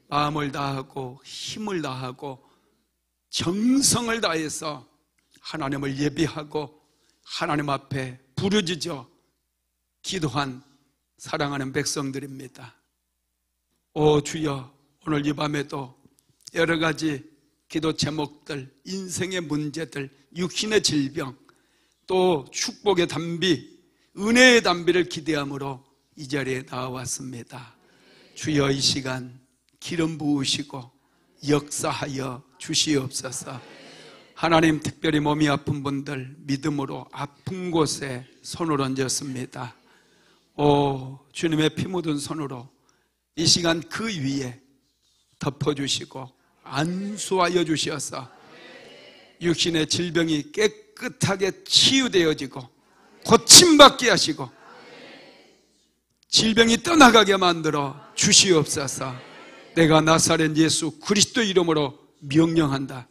마음을 다하고 힘을 다하고 정성을 다해서 하나님을 예비하고 하나님 앞에 부르짖어 기도한 사랑하는 백성들입니다. 오 주여, 오늘 이 밤에도 여러 가지 기도 제목들, 인생의 문제들, 육신의 질병, 또 축복의 담비, 은혜의 담비를 기대함으로 이 자리에 나와왔습니다. 주여, 이 시간 기름 부으시고 역사하여 주시옵소서. 하나님, 특별히 몸이 아픈 분들 믿음으로 아픈 곳에 손을 얹었습니다. 오 주님의 피 묻은 손으로 이 시간 그 위에 덮어주시고 안수하여 주시어서 육신의 질병이 깨끗하게 치유되어지고 고침받게 하시고 질병이 떠나가게 만들어 주시옵소서. 내가 나사렛 예수 그리스도 이름으로 명령한다.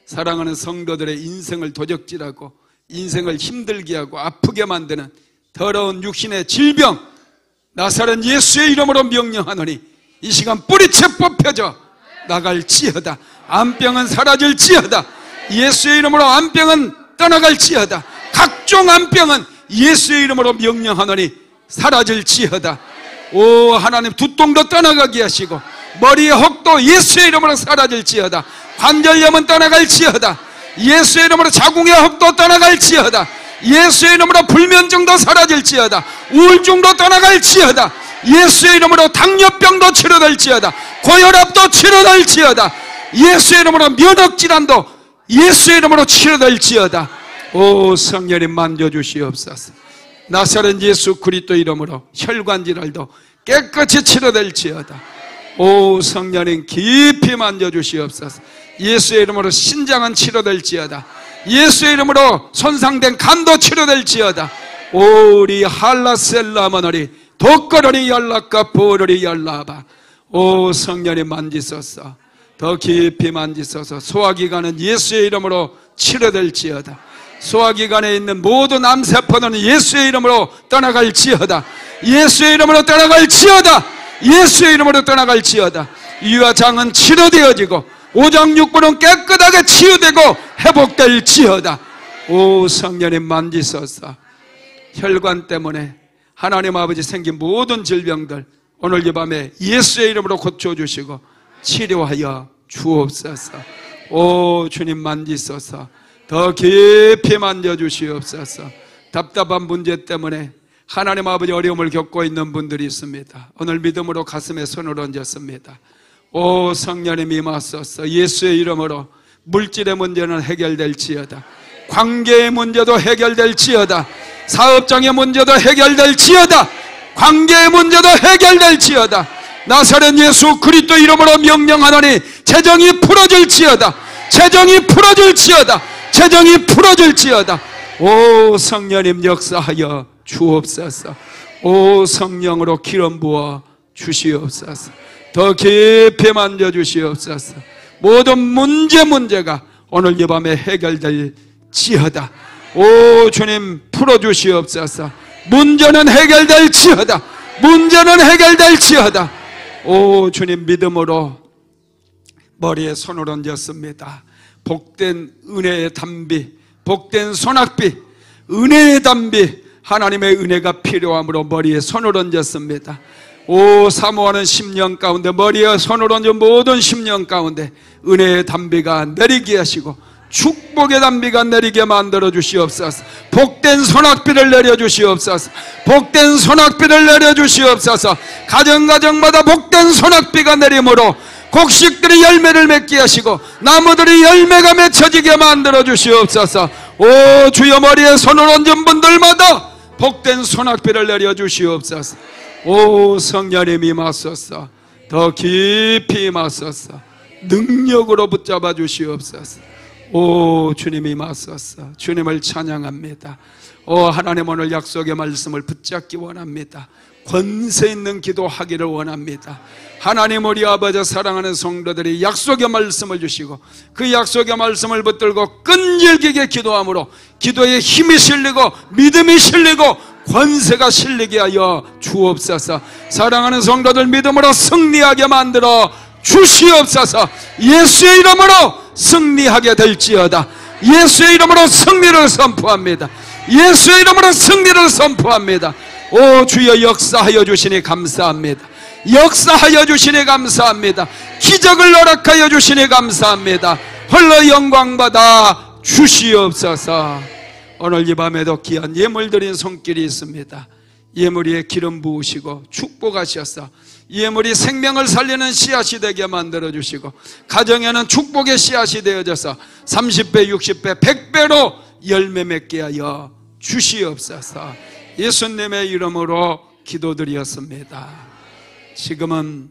사랑하는 성도들의 인생을 도적질하고 인생을 힘들게 하고 아프게 만드는 더러운 육신의 질병, 나사렛 예수의 이름으로 명령하노니 이 시간 뿌리채 뽑혀져 나갈지어다. 암병은 사라질지어다. 예수의 이름으로 암병은 떠나갈지어다. 각종 암병은 예수의 이름으로 명령하노니 사라질지어다. 오 하나님, 두통도 떠나가게 하시고 머리의 혹도 예수의 이름으로 사라질지어다. 관절염은 떠나갈지어다. 예수의 이름으로 자궁의 혹도 떠나갈지어다. 예수의 이름으로 불면증도 사라질지어다. 우울증도 떠나갈지어다. 예수의 이름으로 당뇨병도 치료될지어다. 고혈압도 치료될지어다. 예수의 이름으로 면역질환도 예수의 이름으로 치료될지어다. 오 성령님 만져주시옵소서. 나사렛 예수 그리스도 이름으로 혈관질환도 깨끗이 치료될지어다. 오 성령님 깊이 만져주시옵소서. 예수의 이름으로 신장은 치료될지어다. 예수의 이름으로 손상된 간도 치료될지어다. 오리 할라셀라마너리 독거러리 연락과 보러리 연락봐. 오 성령님 만지소서. 더 깊이 만지소서. 소화기관은 예수의 이름으로 치료될지어다. 소화기관에 있는 모든 암세포는 예수의 이름으로 떠나갈지어다. 예수의 이름으로 떠나갈지어다. 예수의 이름으로 떠나갈지어다. 이와 장은 치료되어지고 오장육부는 깨끗하게 치유되고 회복될지어다. 오 성령님 만지소서. 혈관 때문에 하나님 아버지 생긴 모든 질병들 오늘 이 밤에 예수의 이름으로 고쳐주시고 치료하여 주옵소서. 오 주님 만지소서. 더 깊이 만져주시옵소서. 답답한 문제 때문에 하나님 아버지 어려움을 겪고 있는 분들이 있습니다. 오늘 믿음으로 가슴에 손을 얹었습니다. 오 성령님 임하소서. 예수의 이름으로 물질의 문제는 해결될지어다. 관계의 문제도 해결될지어다. 사업장의 문제도 해결될지어다. 관계의 문제도 해결될지어다. 나사렛 예수 그리스도 이름으로 명령하노니 재정이 풀어질지어다. 재정이 풀어질지어다. 재정이 풀어질지어다. 오 성령님 역사하여 주옵소서. 오 성령으로 기름 부어 주시옵소서. 더 깊이 만져주시옵소서. 모든 문제가 오늘 이 밤에 해결될지어다. 오 주님 풀어주시옵소서. 문제는 해결될지어다. 문제는 해결될지어다. 오 주님 믿음으로 머리에 손을 얹었습니다. 복된 은혜의 단비, 복된 소낙비, 은혜의 단비, 하나님의 은혜가 필요함으로 머리에 손을 얹었습니다. 오 사모하는 10년 가운데 머리에 손을 얹은 모든 10년 가운데 은혜의 단비가 내리게 하시고 축복의 단비가 내리게 만들어 주시옵소서. 복된 소낙비를 내려 주시옵소서. 복된 소낙비를 내려 주시옵소서. 가정마다 복된 소낙비가 내림으로 곡식들이 열매를 맺게 하시고 나무들이 열매가 맺혀지게 만들어 주시옵소서. 오 주여 머리에 손을 얹은 분들마다 복된 소낙비를 내려 주시옵소서. 오 성령님 임하소서. 더 깊이 임하소서. 능력으로 붙잡아 주시옵소서. 오 주님 임하소서. 주님을 찬양합니다. 오 하나님 오늘 약속의 말씀을 붙잡기 원합니다. 권세 있는 기도하기를 원합니다. 하나님 우리 아버지 사랑하는 성도들이 약속의 말씀을 주시고 그 약속의 말씀을 붙들고 끈질기게 기도함으로 기도에 힘이 실리고 믿음이 실리고 권세가 실리게 하여 주옵소서. 사랑하는 성도들 믿음으로 승리하게 만들어 주시옵소서. 예수의 이름으로 승리하게 될지어다. 예수의 이름으로 승리를 선포합니다. 예수의 이름으로 승리를 선포합니다. 오 주여 역사하여 주시니 감사합니다. 역사하여 주시니 감사합니다. 기적을 허락하여 주시니 감사합니다. 홀로 영광받아 주시옵소서. 오늘 이 밤에도 귀한 예물 드린 손길이 있습니다. 예물 위에 기름 부으시고 축복하셔서 예물이 생명을 살리는 씨앗이 되게 만들어 주시고 가정에는 축복의 씨앗이 되어져서 30배, 60배, 100배로 열매 맺게 하여 주시옵소서. 예수님의 이름으로 기도드렸습니다. 지금은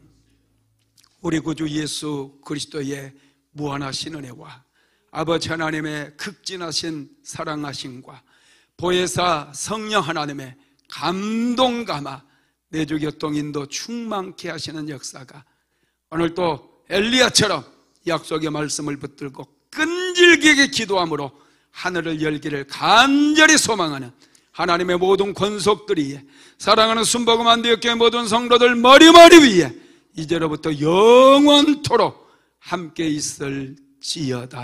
우리 구주 예수 그리스도의 무한하신 은혜와 아버지 하나님의 극진하신 사랑하심과 보혜사 성령 하나님의 감동 감화 내주 교통 인도 충만케 하시는 역사가 오늘 또 엘리야처럼 약속의 말씀을 붙들고 끈질기게 기도함으로 하늘을 열기를 간절히 소망하는 하나님의 모든 권속들이 사랑하는 순복음 안디옥교회 모든 성도들 머리머리 위에 이제로부터 영원토록 함께 있을지어다.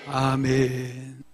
아멘.